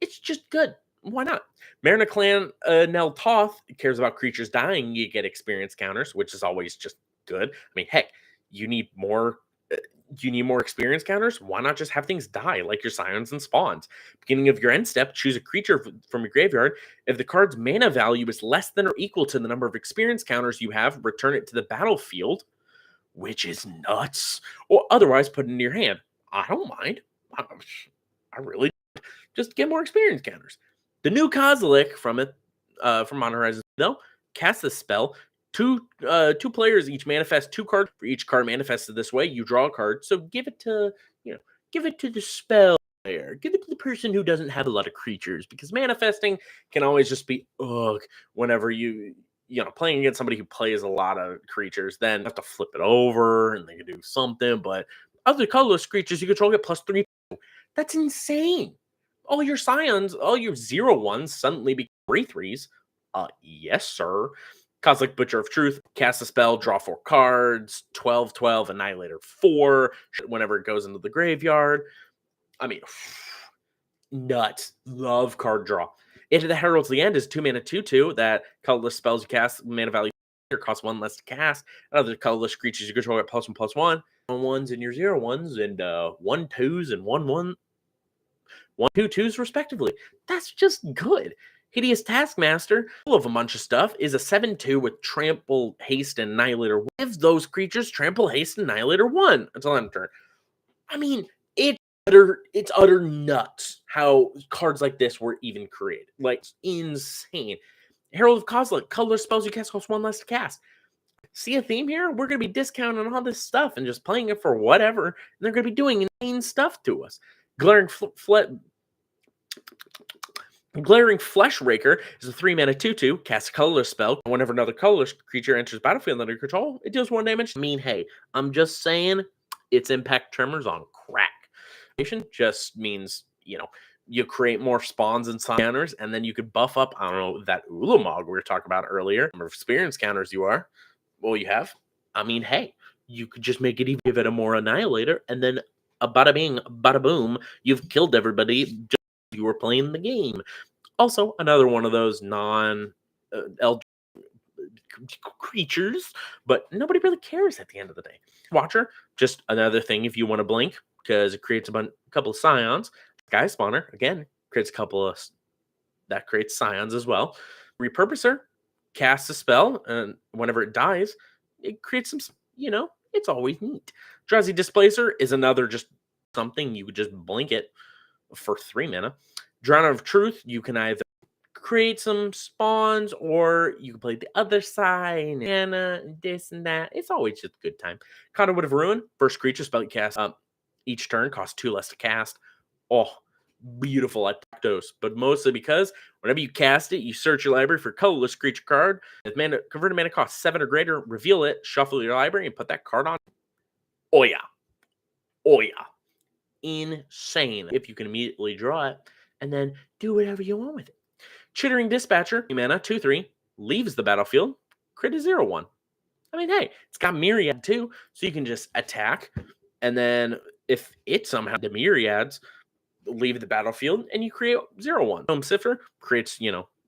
it's just good. Why not? Marina Clan Nel Toth cares about creatures dying. You get experience counters, which is always just good. I mean, heck, you need more. You need more experience counters. Why not just have things die like your scions and spawns? Beginning of your end step, choose a creature from your graveyard. If the card's mana value is less than or equal to the number of experience counters you have, return it to the battlefield, which is nuts. Or otherwise, put it into your hand. I don't mind. I really just get more experience counters. The new Kozilek from Modern Horizons, though, cast this spell. Two players each manifest 2 cards. For each card manifested this way, you draw a card. So give it to the spell player. Give it to the person who doesn't have a lot of creatures, because manifesting can always just be whenever playing against somebody who plays a lot of creatures, then you have to flip it over and they can do something. But other colorless creatures you control get +3. That's insane. All your scions, all your 0/1s suddenly become 3/3s. Yes, sir. Cosmic Butcher of Truth, cast a spell, draw 4 cards, 12/12, Annihilator 4, whenever it goes into the graveyard. I mean, nuts. Love card draw. Into the Herald's the End is 2 mana 2/2 that colorless spells you cast, mana value costs 1 less to cast. Other colorless creatures you control get +1/+1. 1/1s and your 0/1s, and 1/2s and 1/1. 1/2/2s respectively. That's just good. Hideous Taskmaster, full of a bunch of stuff, is a 7/2 with Trample, Haste, and Annihilator. Gives those creatures Trample, Haste, and Annihilator 1 until end of turn. I mean, it's utter nuts how cards like this were even created. Like, insane. Herald of Kozilek, colorless spells you cast cost 1 less to cast. See a theme here? We're going to be discounting all this stuff and just playing it for whatever. And they're going to be doing insane stuff to us. Glaring Flesh Raker is a 3 mana 2/2, casts a colorless spell. Whenever another colorless creature enters battlefield under your control, it deals 1 damage. I mean, hey, I'm just saying it's Impact Tremors on crack. Just means, you create more spawns and counters, and then you could buff up, I don't know, that Ulamog we were talking about earlier. Number of experience counters you have. I mean, hey, you could just make it even, give it a more Annihilator, and then a bada bing, bada boom, you've killed everybody just you were playing the game. Also, another one of those creatures, but nobody really cares at the end of the day. Watcher, just another thing if you want to blink, because it creates a couple of scions. Sky Spawner, again, creates a couple of that creates scions as well. Repurposer casts a spell, and whenever it dies, it creates some, it's always neat. Drowsy Displacer is another just something you could just blink it for 3 mana. Drowner of Truth, you can either create some spawns or you can play the other side, and this and that. It's always just a good time. Conduit of Ruin, first creature spell you cast each turn costs 2 less to cast. Oh, beautiful at dose, but mostly because whenever you cast it, you search your library for colorless creature card. If converted mana costs 7 or greater, reveal it, shuffle your library, and put that card on. Oh yeah. Insane. If you can immediately draw it and then do whatever you want with it. Chittering Dispatcher, 3 mana, 2/3, leaves the battlefield, crit a 0/1. I mean, hey, it's got Myriad too, so you can just attack, and then if it somehow the Myriads leave the battlefield, and you create 0/1. Home Sifter creates,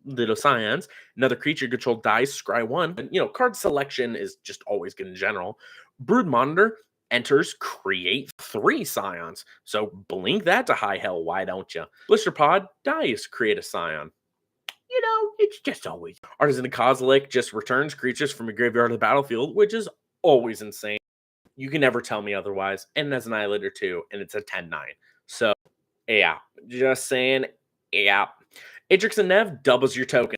little scions. Another creature you control dies, scry 1. And, card selection is just always good in general. Brood Monitor enters, create 3 scions. So blink that to high hell, why don't you? Blister Pod dies, create a scion. It's just always. Artisan of Kozilek just returns creatures from a graveyard to the battlefield, which is always insane. You can never tell me otherwise. And as an Annihilator too, and it's a 10/9. So, yeah, just saying, yeah. Atrix and Nev doubles your token.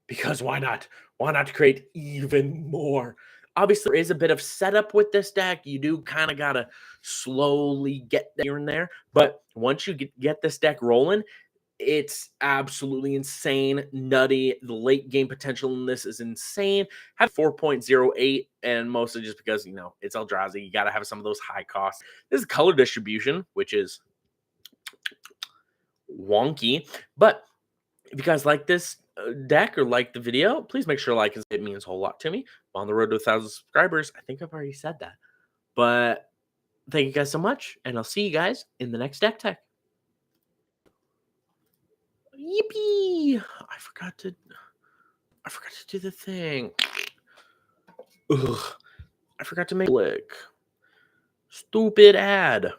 Because why not? Why not create even more? Obviously, there is a bit of setup with this deck. You do kind of got to slowly get here and there. But once you get this deck rolling, it's absolutely insane, nutty. The late game potential in this is insane. Have 4.08, and mostly just because, it's Eldrazi. You got to have some of those high costs. This is color distribution, which is wonky. But if you guys like this deck or like the video, please make sure to like, it means a whole lot to me. I'm on the road to 1,000 subscribers. I think I've already said that. But thank you guys so much, and I'll see you guys in the next deck tech. Yippee! I forgot to do the thing. Ugh. I forgot to make click. Stupid ad.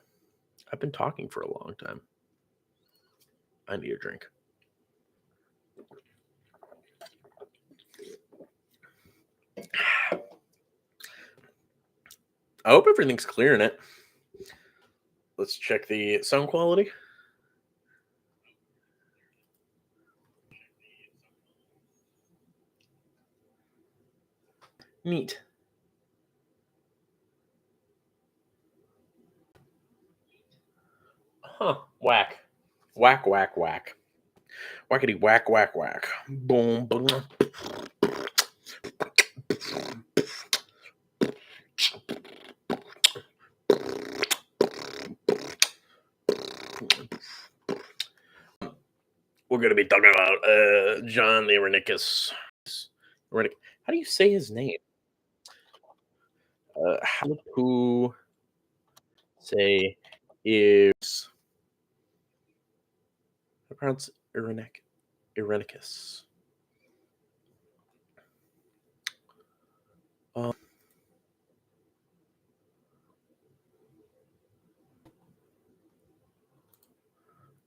I've been talking for a long time. I need a drink. I hope everything's clear in it. Let's check the sound quality. Neat. Huh. Whack. Whack, whack, whack. Whackity whack, whack, whack. Boom, boom. We're going to be talking about John the Irenicus. How do you say his name? Who say is I pronounce Irenicus.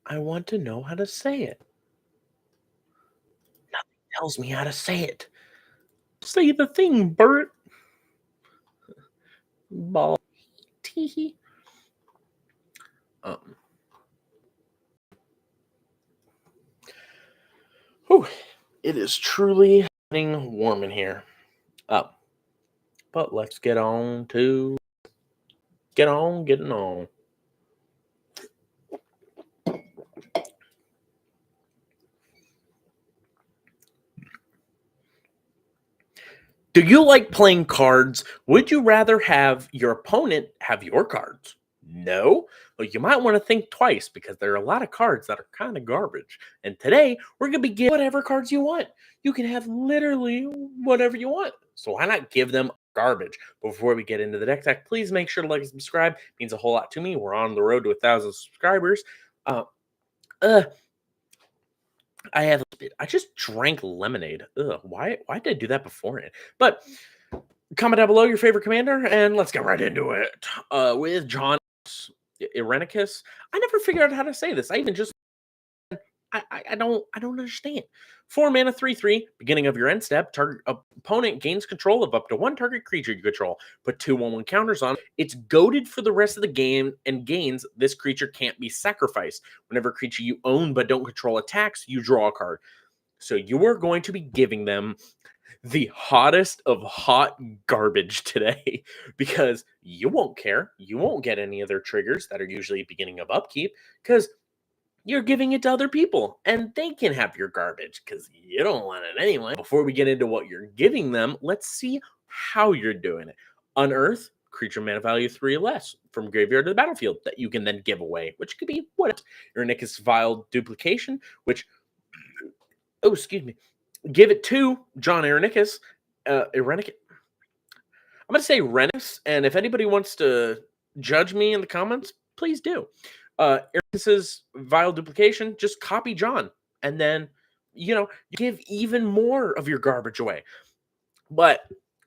I want to know how to say it. Nothing tells me how to say it. Say the thing, Bert. Ball. Tee. Whew, it is truly getting warm in here. But let's getting on. Do you like playing cards? Would you rather have your opponent have your cards? No? Well, you might want to think twice because there are a lot of cards that are kind of garbage. And today, we're going to be giving whatever cards you want. You can have literally whatever you want. So why not give them garbage? Before we get into the deck tech, please make sure to like and subscribe. It means a whole lot to me. We're on the road to 1,000 subscribers. I just drank lemonade. Ugh, why did I do that beforehand? But comment down below your favorite commander, and let's get right into it. With John Irenicus. I never figured out how to say this. I even just I don't understand. 4 mana, 3/3, beginning of your end step, target opponent gains control of up to one target creature you control. Put 2/1/1 counters on. It's goaded for the rest of the game and gains. This creature can't be sacrificed. Whenever a creature you own but don't control attacks, you draw a card. So you are going to be giving them the hottest of hot garbage today because you won't care. You won't get any of their triggers that are usually beginning of upkeep because you're giving it to other people and they can have your garbage because you don't want it anyway. Before we get into what you're giving them, let's see how you're doing it. Unearth, creature mana value 3 or less from graveyard to the battlefield that you can then give away, which could be what? Irenicus Vile Duplication, which, oh, excuse me, give it to John Irenicus. Irenicus. I'm going to say Renix, and if anybody wants to judge me in the comments, please do. Irenicus's Vile Duplication, just copy John, and then, you give even more of your garbage away. But,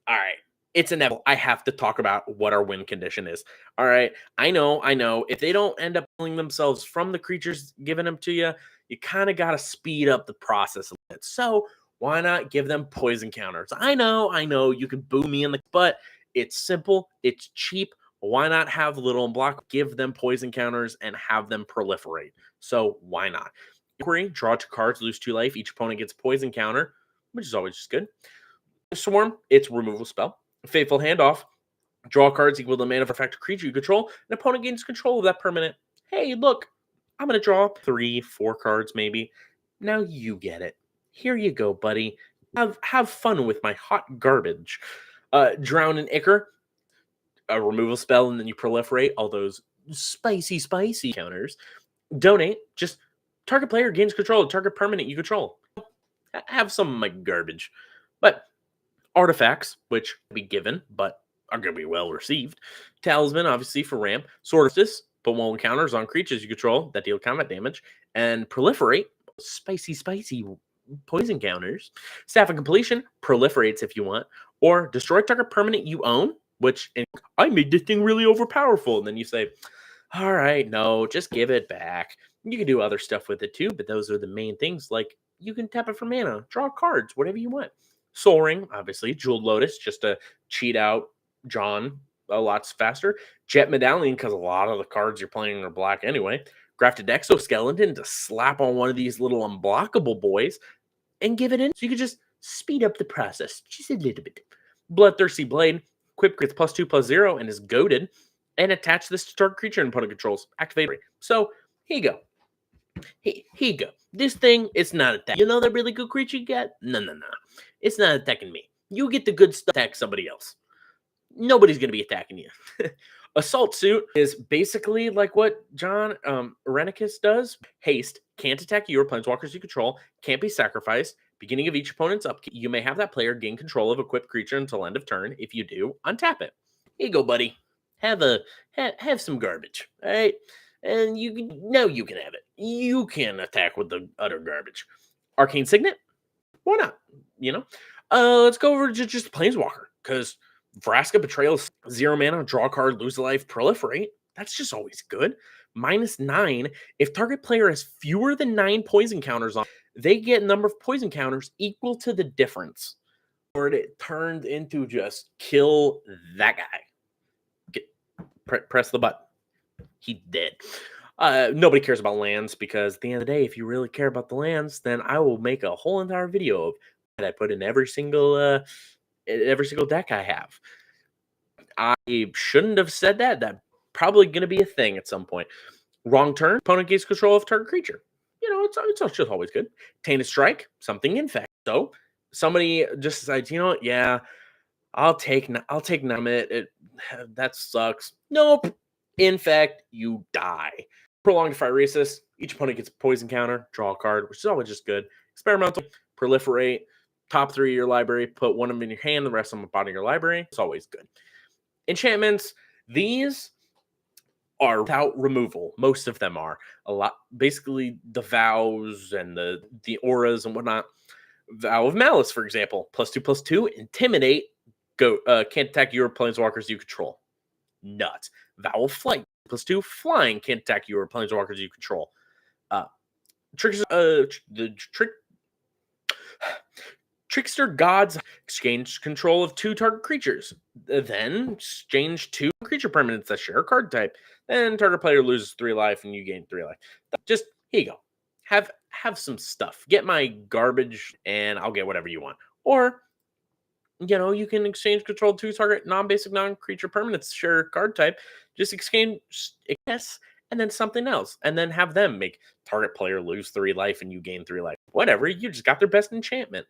all right, it's inevitable. I have to talk about what our win condition is. All right, I know. If they don't end up pulling themselves from the creatures giving them to you, you kind of got to speed up the process a bit. So why not give them poison counters? I know, you can boo me in the butt. It's simple, it's cheap. Why not have little and block, give them poison counters, and have them proliferate? So why not? Inquiry, draw 2 cards, lose 2 life. Each opponent gets a poison counter, which is always just good. Swarm, it's a removal spell. Faithful Handoff. Draw cards equal to the mana of effective creature you control. An opponent gains control of that permanent. Hey, look, I'm going to draw 3, 4 cards maybe. Now you get it. Here you go, buddy. Have fun with my hot garbage. Drown in Ichor. A removal spell, and then you proliferate all those spicy counters. Donate. Just target player gains control of target permanent you control. Have some of my garbage. But artifacts, which will be given, but are going to be well received. Talisman, obviously, for ramp. Sword of Justice, put 1 counters on creatures you control that deal combat damage. And proliferate, spicy poison counters. Staff of Completion, proliferates if you want. Or destroy target permanent you own, which I made this thing really overpowerful. And then you say, all right, no, just give it back. You can do other stuff with it too, but those are the main things. Like, you can tap it for mana, draw cards, whatever you want. Soul Ring, obviously. Jeweled Lotus, just to cheat out John a lot faster. Jet Medallion, because a lot of the cards you're playing are black anyway. Grafted Exoskeleton to slap on one of these little unblockable boys and give it in. So you can just speed up the process just a little bit. Bloodthirsty Blade. Equip gets +2/+0 and is goaded. And attach this to target creature and opponent controls. Activate. So here you go. Here you go. This thing, it's not attacking. You know that really good creature you got? No. It's not attacking me. You get the good stuff, attack somebody else. Nobody's going to be attacking you. Assault Suit is basically like what John Renicus does. Haste. Can't attack you or planeswalkers you control. Can't be sacrificed. Beginning of each opponent's upkeep, you may have that player gain control of equipped creature until end of turn. If you do, untap it. Here you go, buddy. Have some garbage, all right? And you can have it. You can attack with the utter garbage. Arcane Signet? Why not? Let's go over to just Planeswalker, because Vraska Betrayal, 0 mana, draw a card, lose a life, proliferate. That's just always good. -9. If target player has fewer than 9 poison counters on, they get a number of poison counters equal to the difference. Or it turned into just kill that guy. Press the button. He dead. Nobody cares about lands, because at the end of the day, if you really care about the lands, then I will make a whole entire video of that I put in every single deck I have. I shouldn't have said that. That's probably going to be a thing at some point. Wrong turn, opponent gains control of target creature. It's just always good. Tainted Strike, something infect. So somebody just decides, yeah, I'll take Numit. That sucks. Nope. In fact, you die. Prolonged Phyresis. Each opponent gets a poison counter. Draw a card, which is always just good. Experimental. Proliferate. Top 3 of your library. Put 1 of them in your hand. The rest of them bottom of your library. It's always good. Enchantments. These are without removal. Most of them are. A lot. Basically, the vows and the auras and whatnot. Vow of Malice, for example. +2/+2. Intimidate. Can't attack your planeswalkers you control. Nuts. Vow of Flight, +2, flying, can't attack you or planeswalkers you control. Trickster Gods, exchange control of 2 target creatures. Then exchange 2 creature permanents that share a card type. Then target player loses 3 life and you gain 3 life. Just, here you go. Have some stuff. Get my garbage and I'll get whatever you want. Or, you can exchange control 2 target non-basic non-creature permanents share card type. Just exchange yes, and then something else. And then have them make target player lose 3 life and you gain 3 life. Whatever, you just got their best enchantment.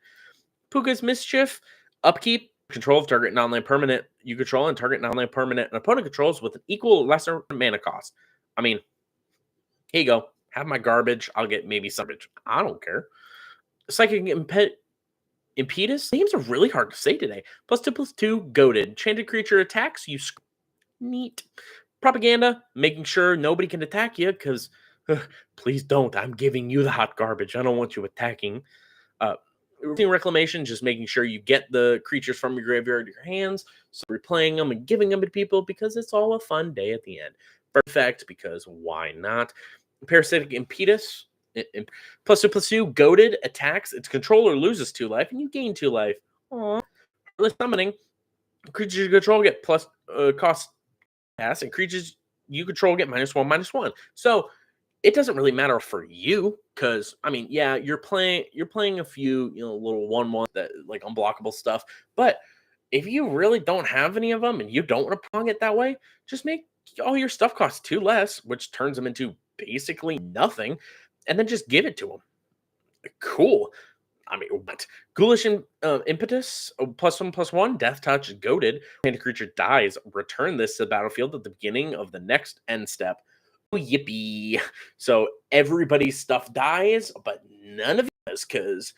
Puka's Mischief, upkeep, control of target non-land permanent you control and target non-land permanent and opponent controls with an equal or lesser mana cost. I mean, here you go. Have my garbage. I'll get maybe some garbage. I don't care. Psychic Impetus? Names are really hard to say today. +2/+2, goaded. Chanted creature attacks, you neat. Propaganda, making sure nobody can attack you, because please don't. I'm giving you the hot garbage. I don't want you attacking. Reclamation, just making sure you get the creatures from your graveyard to your hands, so replaying them and giving them to people, because it's all a fun day at the end. Perfect, because why not? Parasitic Impetus. +2/+2, goaded, attacks. Its controller loses 2 life, and you gain 2 life. Aww. Heartless Summoning. Creatures you control get plus cost pass, and creatures you control get -1/-1. So it doesn't really matter for you, because I mean, yeah, you're playing a few little 1/1 that like unblockable stuff, but if you really don't have any of them and you don't want to prong it that way, just make all your stuff cost 2 less, which turns them into basically nothing, and then just give it to them. Cool. I mean, what? Ghoulish Impetus, +1/+1, Death Touch, Goaded. And a creature dies, return this to the battlefield at the beginning of the next end step. Oh, yippee. So everybody's stuff dies, but none of it does, because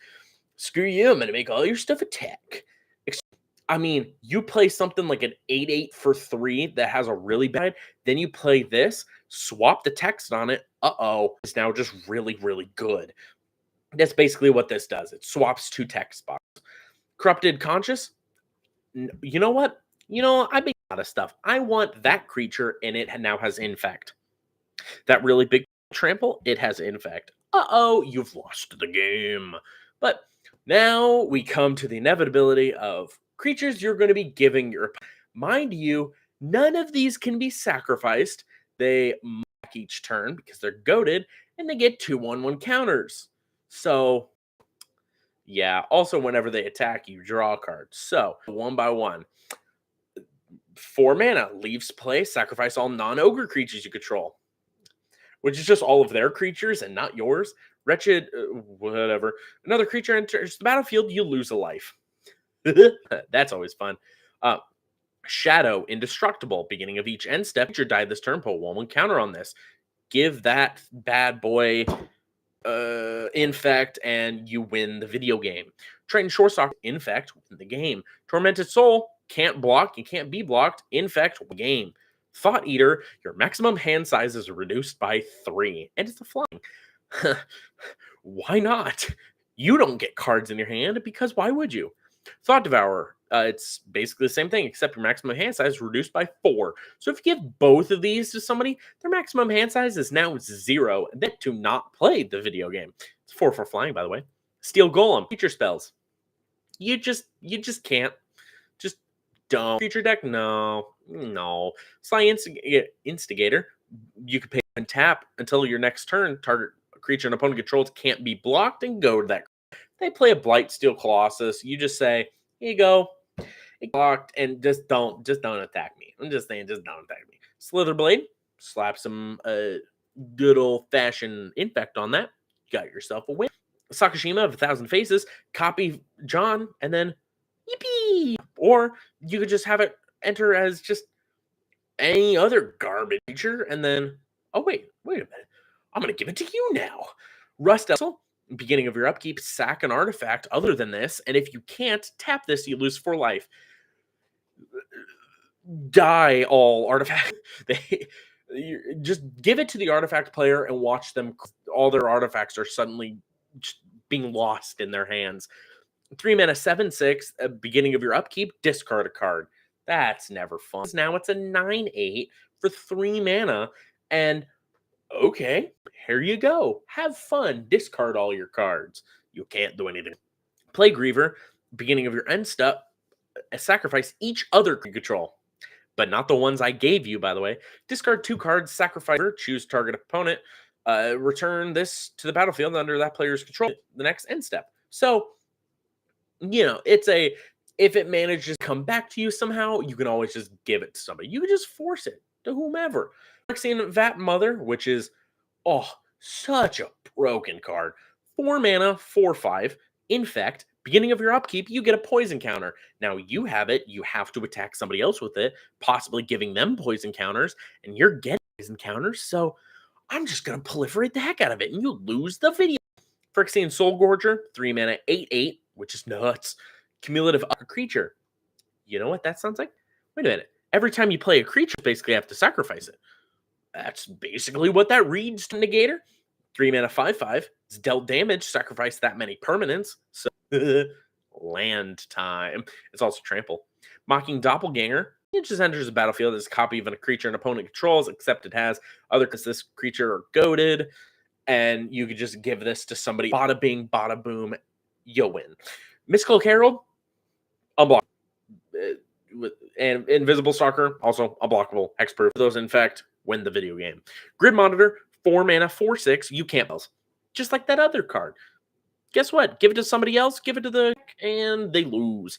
screw you, I'm going to make all your stuff attack. I mean, you play something like an 8/8 for 3 that has a really bad, then you play this, swap the text on it. Uh-oh, it's now just really, really good. That's basically what this does. It swaps 2 text boxes. Corrupted Conscious. You know what? I make a lot of stuff. I want that creature, and it now has Infect. That really big trample, it has Infect. Uh-oh, you've lost the game. But now we come to the inevitability of creatures you're going to be giving your... Mind you, none of these can be sacrificed. They mark each turn because they're goaded, and they get 2/1/1 counters. So, yeah. Also, whenever they attack, you draw a card. So, 1 by 1. 4 mana, leaves play, sacrifice all non-ogre creatures you control, which is just all of their creatures and not yours. Wretched, whatever. Another creature enters the battlefield, you lose a life. That's always fun. Shadow, Indestructible. Beginning of each end step, creature died this turn, put 1/1 counter on this. Give that bad boy Infect, and you win the video game. Triton Shorestalker, Infect, win the game. Tormented Soul, can't block, you can't be blocked. Infect, win the game. Thought Eater, your maximum hand size is reduced by 3, and it's a flying. Why not? You don't get cards in your hand, because why would you? Thought Devourer, it's basically the same thing, except your maximum hand size is reduced by 4. So if you give both of these to somebody, their maximum hand size is now 0, and then to not play the video game. It's 4 for flying, by the way. Steel Golem, feature spells. You just can't. Just don't. Feature deck? No. Sly Instigator, you can pay and tap until your next turn. Target creature an opponent controls can't be blocked, and go to that. They play a Blightsteel Colossus. You just say, here you go. It blocked, and just don't attack me. I'm just saying, just don't attack me. Slitherblade, slap some good old-fashioned Infect on that. You got yourself a win. Sakashima of 1,000 Faces, copy John, and then yippee! Or you could just have it enter as just any other garbage creature, and then, oh, wait a minute. I'm going to give it to you now. Rust Vessel, beginning of your upkeep, sack an artifact other than this, and if you can't tap this, you lose 4 life. Die all artifacts. Just give it to the artifact player and watch them. All their artifacts are suddenly just being lost in their hands. 3 mana, 7/6. Beginning of your upkeep, discard a card. That's never fun. Now it's a 9/8 for 3 mana, and okay, here you go. Have fun. Discard all your cards. You can't do anything. Play Griever. Beginning of your end step, sacrifice each other control, but not the ones I gave you, by the way. Discard 2 cards, sacrifice, choose target opponent, return this to the battlefield under that player's control, the next end step. So, it's if it manages to come back to you somehow, you can always just give it to somebody. You can just force it to whomever. Phyrexian Vat Mother, which is, such a broken card. 4 mana, 4/5, Infect. Beginning of your upkeep, you get a poison counter. Now you have it, you have to attack somebody else with it, possibly giving them poison counters, and you're getting poison counters, so I'm just going to proliferate the heck out of it, and you lose the video. Phyrexian Soul Gorger, 3 mana, 8/8, which is nuts. Cumulative creature. You know what that sounds like? Wait a minute. Every time you play a creature, you basically have to sacrifice it. That's basically what that reads to Negator. 3 mana, 5/5. It's dealt damage, sacrifice that many permanents. So, land time. It's also trample. Mocking Doppelganger. It just enters the battlefield as a copy of a creature an opponent controls, except it has other because this creature are goaded. And you could just give this to somebody. Bada bing, bada boom. You win. Mystical Herald. Unblockable. And Invisible Stalker. Also unblockable. Hexproof. Those Infect. Win the video game. Grid Monitor. 4 mana, 4/6. You can't bells. Just like that other card. Guess what? Give it to somebody else. Give it to the... and they lose.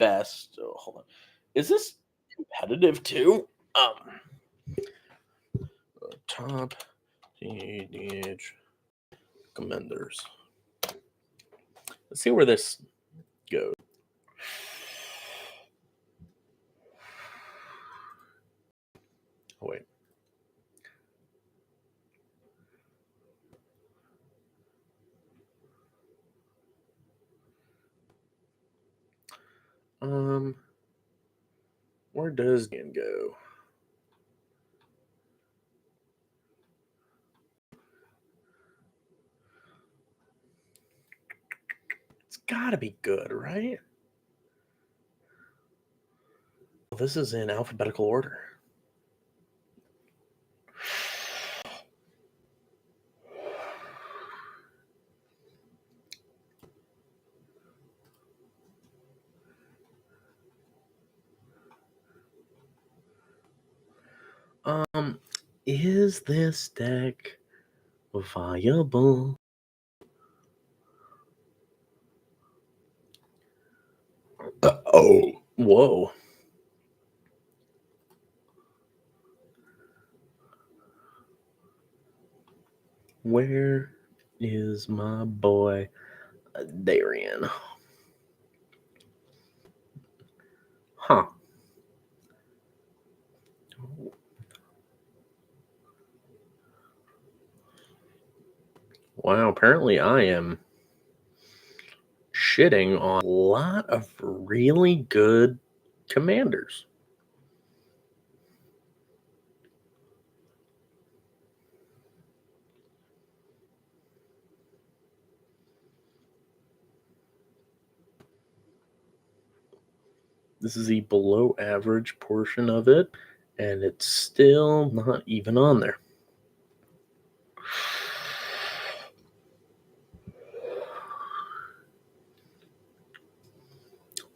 best. Oh, hold on. Is this competitive too? Top teenage commanders. Let's see where this goes. Oh, wait. Where does it go? It's gotta be good, right? This is in alphabetical order. Is this deck viable? Oh, whoa. Where is my boy Darian? Huh. Wow, apparently I am shitting on a lot of really good commanders. This is the below average portion of it, and it's still not even on there.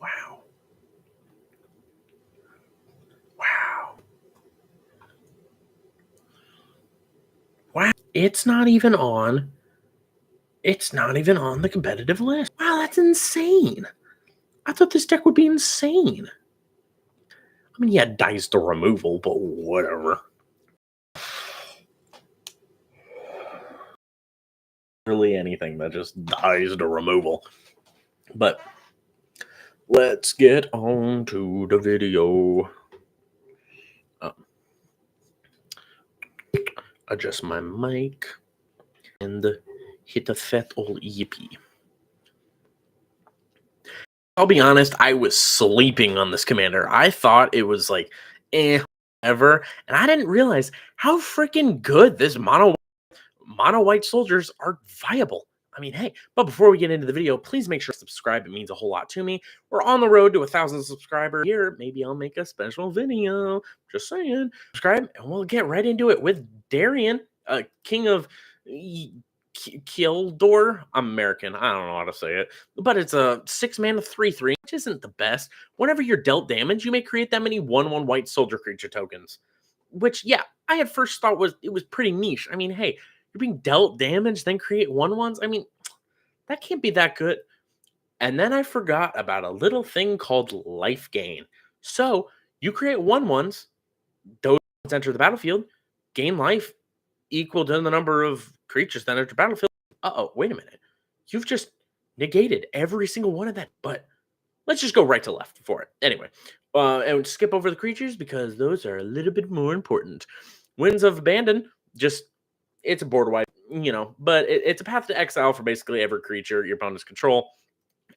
Wow. Wow. Wow. It's not even on. It's not even on the competitive list. Wow, that's insane. I thought this deck would be insane. I mean, yeah, dies to removal, but whatever. Really anything that just dies to removal. But let's get on to the video. Adjust my mic and hit the fat old EP. I'll be honest, I was sleeping on this commander. I thought it was like, whatever. And I didn't realize how freaking good this mono white soldiers are viable. I mean, hey, but before we get into the video, please make sure to subscribe. It means a whole lot to me. We're on the road to 1,000 subscribers here. Maybe I'll make a special video. Just saying. Subscribe, and we'll get right into it with Darian, king of Kildor. I'm American. I don't know how to say it. But it's a 6-mana 3/3, which isn't the best. Whenever you're dealt damage, you may create that many 1/1 white soldier creature tokens. Which, yeah, I at first thought was pretty niche. I mean, hey, you're being dealt damage, then create 1/1s. I mean, that can't be that good. And then I forgot about a little thing called life gain. So you create 1/1s, those enter the battlefield, gain life equal to the number of creatures that enter the battlefield. Uh-oh, wait a minute. You've just negated every single one of that. But let's just go right to left for it. Anyway, and skip over the creatures because those are a little bit more important. Winds of Abandon, just it's a board wipe, but it's a path to exile for basically every creature your opponents control.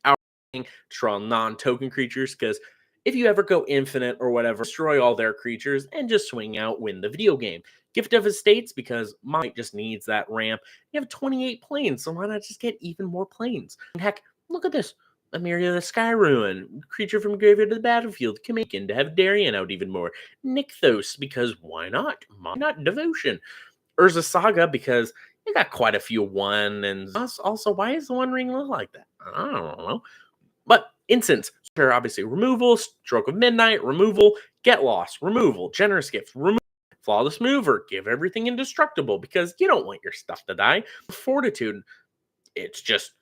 To draw non-token creatures, because if you ever go infinite or whatever, destroy all their creatures and just swing out, win the video game. Gift of Estates, because Might just needs that ramp. You have 28 planes, so why not just get even more planes? And heck, look at this. Amiria the Sky Ruin, creature from graveyard to the battlefield, Kamakin to have Darian out even more. Nykthos, because why not? Why not Devotion? Urza Saga, because you got quite a few one, and also, why is the One Ring look like that? I don't know. But instance, obviously removal, Stroke of Midnight, removal, Get Lost, removal, Generous Gift, removal, Flawless Mover, give everything indestructible because you don't want your stuff to die. Fortitude, it's just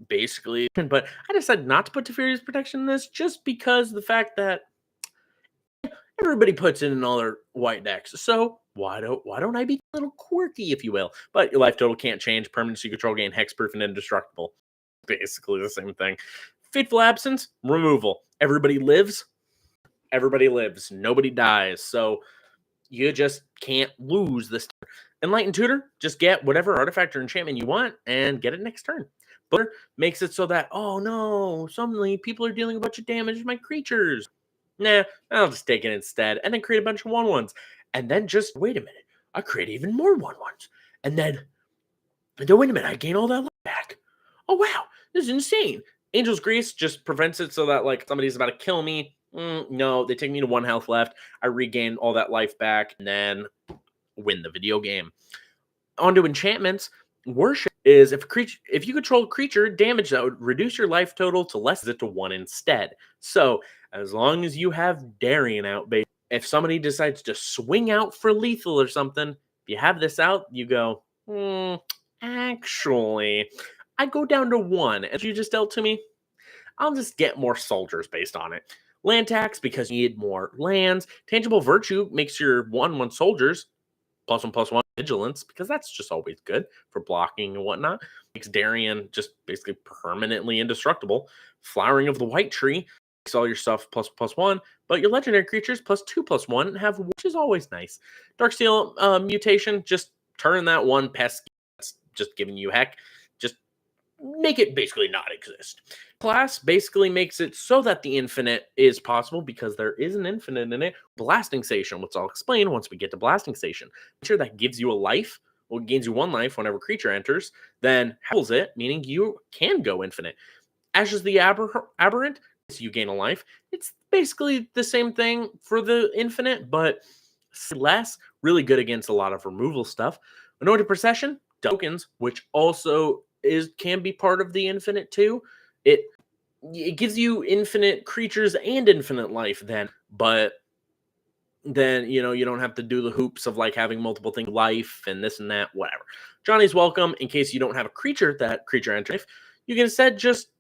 basically. But I decided not to put Teferi's Protection in this just because the fact that everybody puts it in all their white decks. So why don't I be a little quirky, if you will? But your life total can't change. Permanency control gain hexproof and indestructible. Basically the same thing. Fateful Absence, removal. Everybody lives. Everybody lives. Nobody dies. So you just can't lose this. Enlightened Tutor, just get whatever artifact or enchantment you want and get it next turn. But makes it so that, oh no, suddenly people are dealing a bunch of damage to my creatures. Nah, I'll just take it instead and then create a bunch of 1/1s. And then just, wait a minute, I create even more 1/1s. And then wait a minute, I gain all that life back. Oh wow, this is insane. Angel's Grease just prevents it so that like somebody's about to kill me. No, they take me to 1 health left. I regain all that life back and then win the video game. On to enchantments. Worship is if you control a creature, damage that would reduce your life total to less it to 1 instead. So as long as you have Darien out, if somebody decides to swing out for lethal or something, if you have this out, you go, actually, I go down to 1. As you just dealt to me, I'll just get more soldiers based on it. Land tax, because you need more lands. Tangible Virtue makes your 1/1 soldiers +1/+1 vigilance, because that's just always good for blocking and whatnot. Makes Darien just basically permanently indestructible. Flowering of the White Tree makes all your stuff ++1, but your legendary creatures +2/+1 have, which is always nice. Darksteel mutation, just turn that one pesky that's just giving you heck. Just make it basically not exist. Class basically makes it so that the infinite is possible because there is an infinite in it. Blasting Station, which I'll explain once we get to Blasting Station. Sure, that gives you a life. Well, it gains you 1 life whenever creature enters, then hells it, meaning you can go infinite. Ashes the Aberrant, so you gain a life. It's basically the same thing for the infinite, but less. Really good against a lot of removal stuff. Anointed Procession, tokens, which also can be part of the infinite too. It gives you infinite creatures and infinite life then, but then you don't have to do the hoops of like having multiple things, life and this and that, whatever. Johnny's Welcome, in case you don't have a creature enters, you can instead just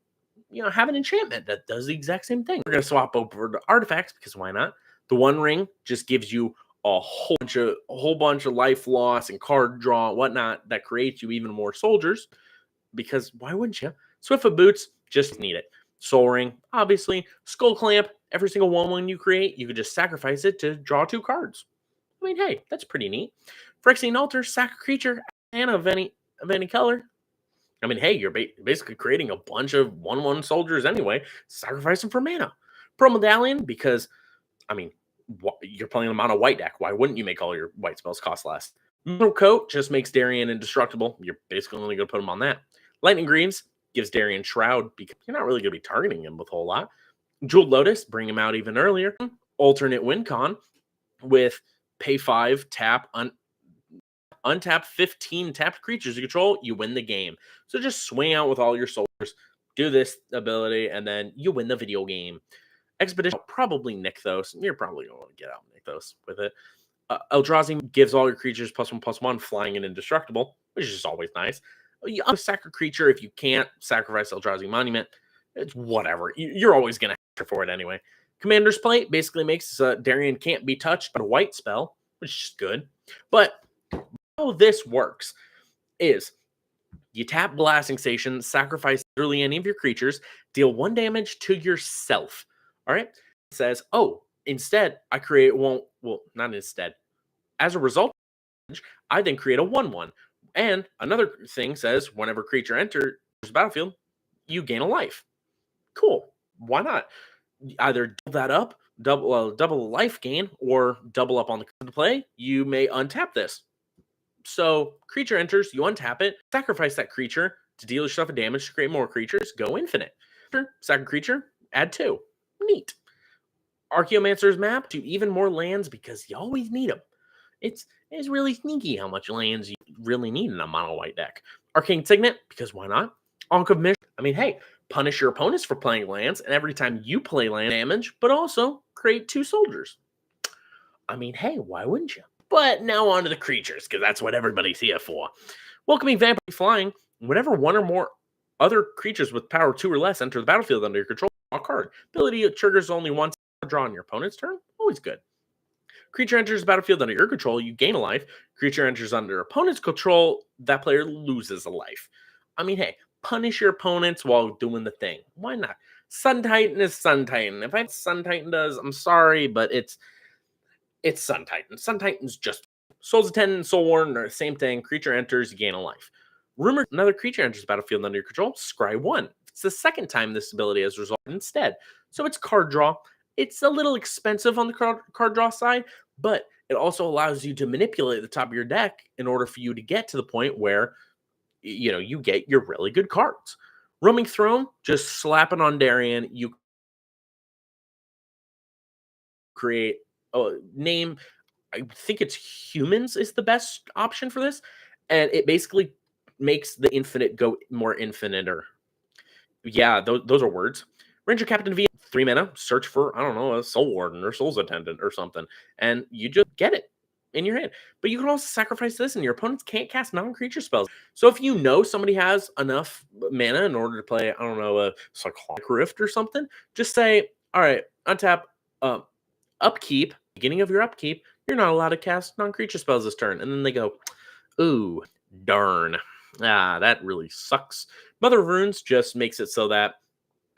have an enchantment that does the exact same thing. We're gonna swap over to artifacts because why not? The One Ring just gives you a whole bunch of life loss and card draw and whatnot that creates you even more soldiers, because why wouldn't you? Swift of Boots, just need it. Soul Ring, obviously. Skull Clamp, every single 1/1 you create, you could just sacrifice it to draw 2 cards. I mean, hey, that's pretty neat. Phyrexian Altar, sack a creature, and of any color. I mean, hey, you're basically creating a bunch of 1/1 soldiers anyway. Sacrifice them for mana. Pearl Medallion, because, I mean, you're playing a mono white deck. Why wouldn't you make all your white spells cost less? Middle Coat just makes Darien indestructible. You're basically only going to put him on that. Lightning Greaves gives Darien Shroud, because you're not really going to be targeting him with a whole lot. Jeweled Lotus, bring him out even earlier. Alternate Win Con with pay 5, tap, untap 15 tapped creatures you control, you win the game. So just swing out with all your soldiers, do this ability, and then you win the video game. Expedition, probably Nykthos. You're probably going to want to get out Nykthos with it. Eldrazi gives all your creatures +1/+1, flying and indestructible, which is just always nice. You sack a creature if you can't sacrifice Eldrazi Monument. It's whatever. You're always going to have for it anyway. Commander's Plate basically makes Darien can't be touched by a white spell, which is good. But how this works is you tap Blasting Station, sacrifice literally any of your creatures, deal 1 damage to yourself. All right? It says, oh, instead, I create not instead. As a result, I then create a 1/1. And another thing says, whenever creature enters the battlefield, you gain a life. Cool. Why not? Either double that up, double the life gain, or double up on the card to play. You may untap this. So creature enters, you untap it, sacrifice that creature to deal yourself a damage to create more creatures, go infinite. Sack a creature, add 2. Neat. Archaeomancer's Map, to even more lands because you always need them. It's really sneaky how much lands you really need in a mono white deck. Arcane Signet, because why not? Ankh of Mission, I mean, hey, punish your opponents for playing lands, and every time you play land damage, but also create 2 soldiers. I mean, hey, why wouldn't you? But now on to the creatures, because that's what everybody's here for. Welcoming Vampire Flying, whenever 1 or more Other creatures with power 2 or less enter the battlefield under your control. Draw a card. Ability triggers only once draw on your opponent's turn. Always good. Creature enters the battlefield under your control, you gain a life. Creature enters under opponent's control, that player loses a life. I mean, hey, punish your opponents while doing the thing. Why not? Sun Titan is Sun Titan. If I Sun Titan does, I'm sorry, but it's Sun Titan. Sun Titan's just Souls Attendant and Soul Warden are the same thing. Creature enters, you gain a life. Rumor, another creature enters the battlefield under your control. Scry 1. It's the second time this ability has resulted instead. So it's card draw. It's a little expensive on the card draw side, but it also allows you to manipulate the top of your deck in order for you to get to the point where you get your really good cards. Roaming Throne, just slap it on Darien. You create a name. I think it's humans is the best option for this, and it basically makes the infinite go more infinitor. Yeah, those are words. Ranger Captain V, 3 mana, search for, I don't know, a Soul Warden or Soul's Attendant or something, and you just get it in your hand. But you can also sacrifice this, and your opponents can't cast non-creature spells. So if you know somebody has enough mana in order to play, I don't know, a Cyclonic Rift or something, just say, all right, untap, upkeep, beginning of your upkeep, you're not allowed to cast non-creature spells this turn. And then they go, ooh, darn. That really sucks. Mother of Runes just makes it so that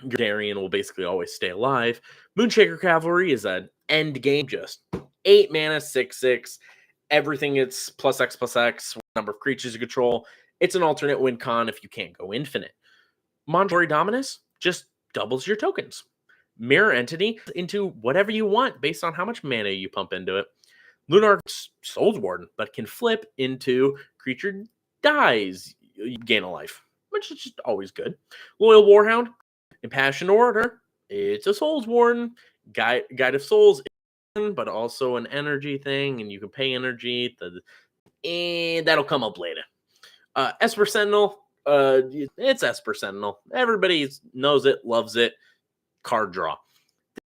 your Darien will basically always stay alive. Moonshaker Cavalry is an end game, just 8 mana, 6/6. Everything it's +X+X, number of creatures you control. It's an alternate win con if you can't go infinite. Mondori Dominus just doubles your tokens. Mirror Entity into whatever you want based on how much mana you pump into it. Lunar Souls Warden, but can flip into creature dies, you gain a life, which is just always good. Loyal Warhound, Impassioned Order, it's a Souls Warden. Guide of Souls, but also an energy thing, and you can pay energy. And that'll come up later. Esper Sentinel, it's Esper Sentinel. Everybody knows it, loves it. Card draw.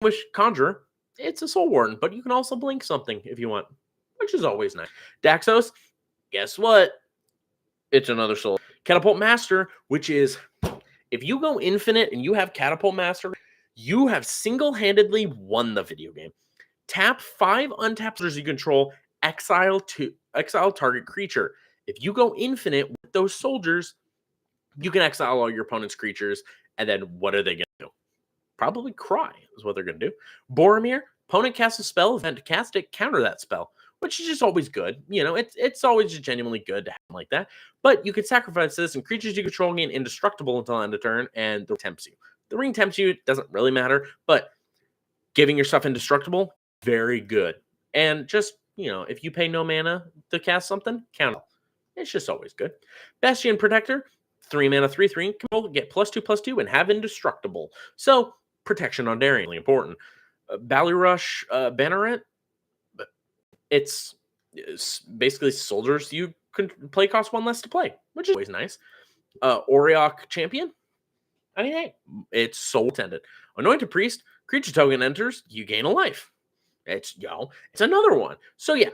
Wish Conjurer, it's a Soul Warden, but you can also blink something if you want, which is always nice. Daxos, guess what? It's another Soul. Catapult Master, which is, if you go infinite and you have Catapult Master, you have single-handedly won the video game. Tap 5 untapped soldiers you control, exile target creature. If you go infinite with those soldiers, you can exile all your opponent's creatures, and then what are they going to do? Probably cry is what they're going to do. Boromir, opponent casts a spell, event to cast it, counter that spell, which is just always good. It's always just genuinely good to have like that. But you could sacrifice this, and creatures you control gain indestructible until end of turn, and the ring tempts you. The ring tempts you, doesn't really matter, but giving yourself indestructible, very good. And just, if you pay no mana to cast something, count it. It's just always good. Bastion Protector, 3 mana, 3/3, get +2/+2 and have indestructible. So protection on Darien, really important. Ballyrush Banneret, it's basically soldiers you can play cost 1 less to play, which is always nice. Oriok Champion, I mean, hey, it's Soul Attendant. Anointed Priest, creature token enters, you gain a life. It's another one. So yeah,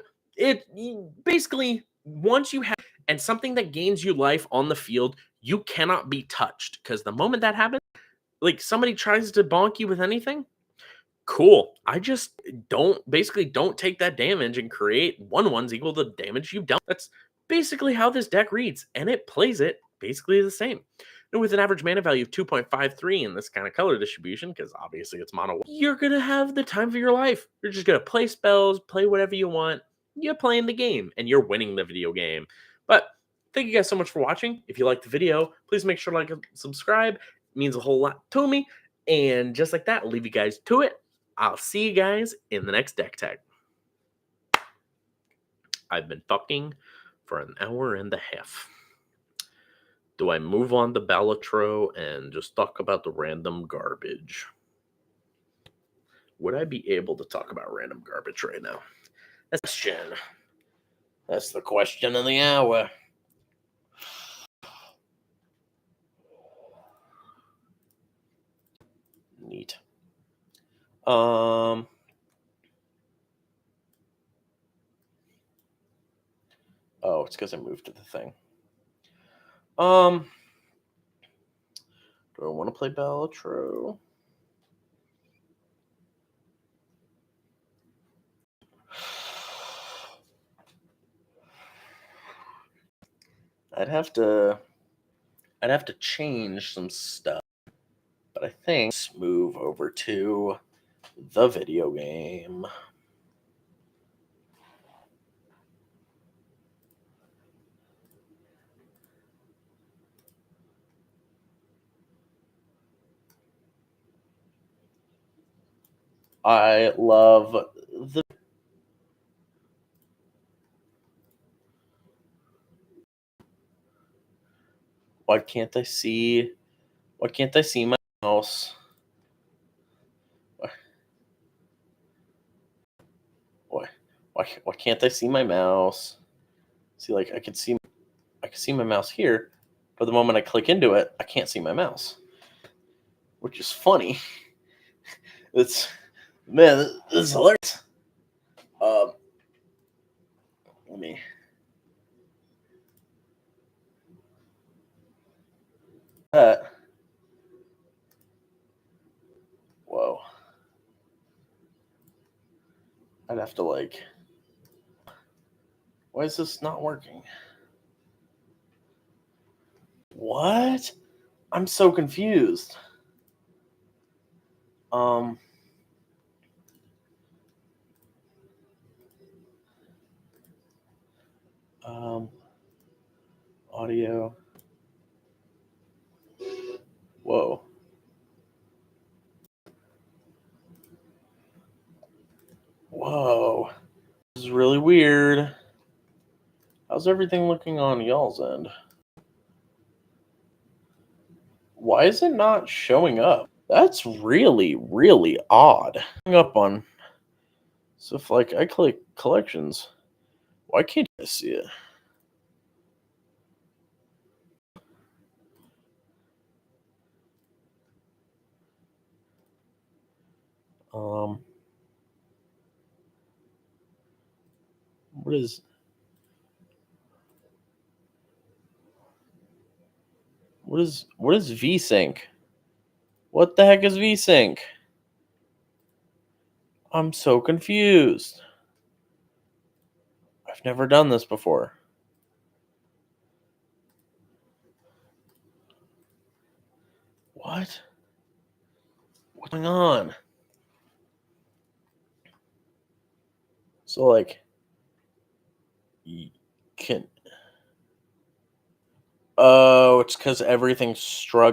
basically once you have and something that gains you life on the field, you cannot be touched, because the moment that happens, like somebody tries to bonk you with anything, cool. I just don't take that damage and create 1/1s equal to the damage you've done. That's basically how this deck reads, and it plays it basically the same. And with an average mana value of 2.53 in this kind of color distribution, because obviously it's mono, you're gonna have the time of your life. You're just gonna play spells, play whatever you want. You're playing the game, and you're winning the video game. But thank you guys so much for watching. If you liked the video, please make sure to like and subscribe. It means a whole lot to me. And just like that, I'll leave you guys to it. I'll see you guys in the next deck tag. I've been talking for an hour and a half. Do I move on to Balatro and just talk about the random garbage? Would I be able to talk about random garbage right now? That's the question of the hour. Neat. Oh, it's because I moved to the thing. Do I want to play Balatro? I'd have to change some stuff. But I think let's move over to the video game. I love the why can't I see my mouse? Why can't I see my mouse? See, like I can see my mouse here, but the moment I click into it, I can't see my mouse, which is funny. It's man, this is hilarious. Let me. Whoa. I'd have to like. Why is this not working? What? I'm so confused. Um. Audio. Whoa. Whoa. This is really weird. How's everything looking on y'all's end? Why is it not showing up? That's really, really odd. Up on. So if like I click collections, why can't I see it? Um. What is VSync? What the heck is VSync? I'm so confused. I've never done this before. What? What's going on? So like can oh, it's because everything's struggling.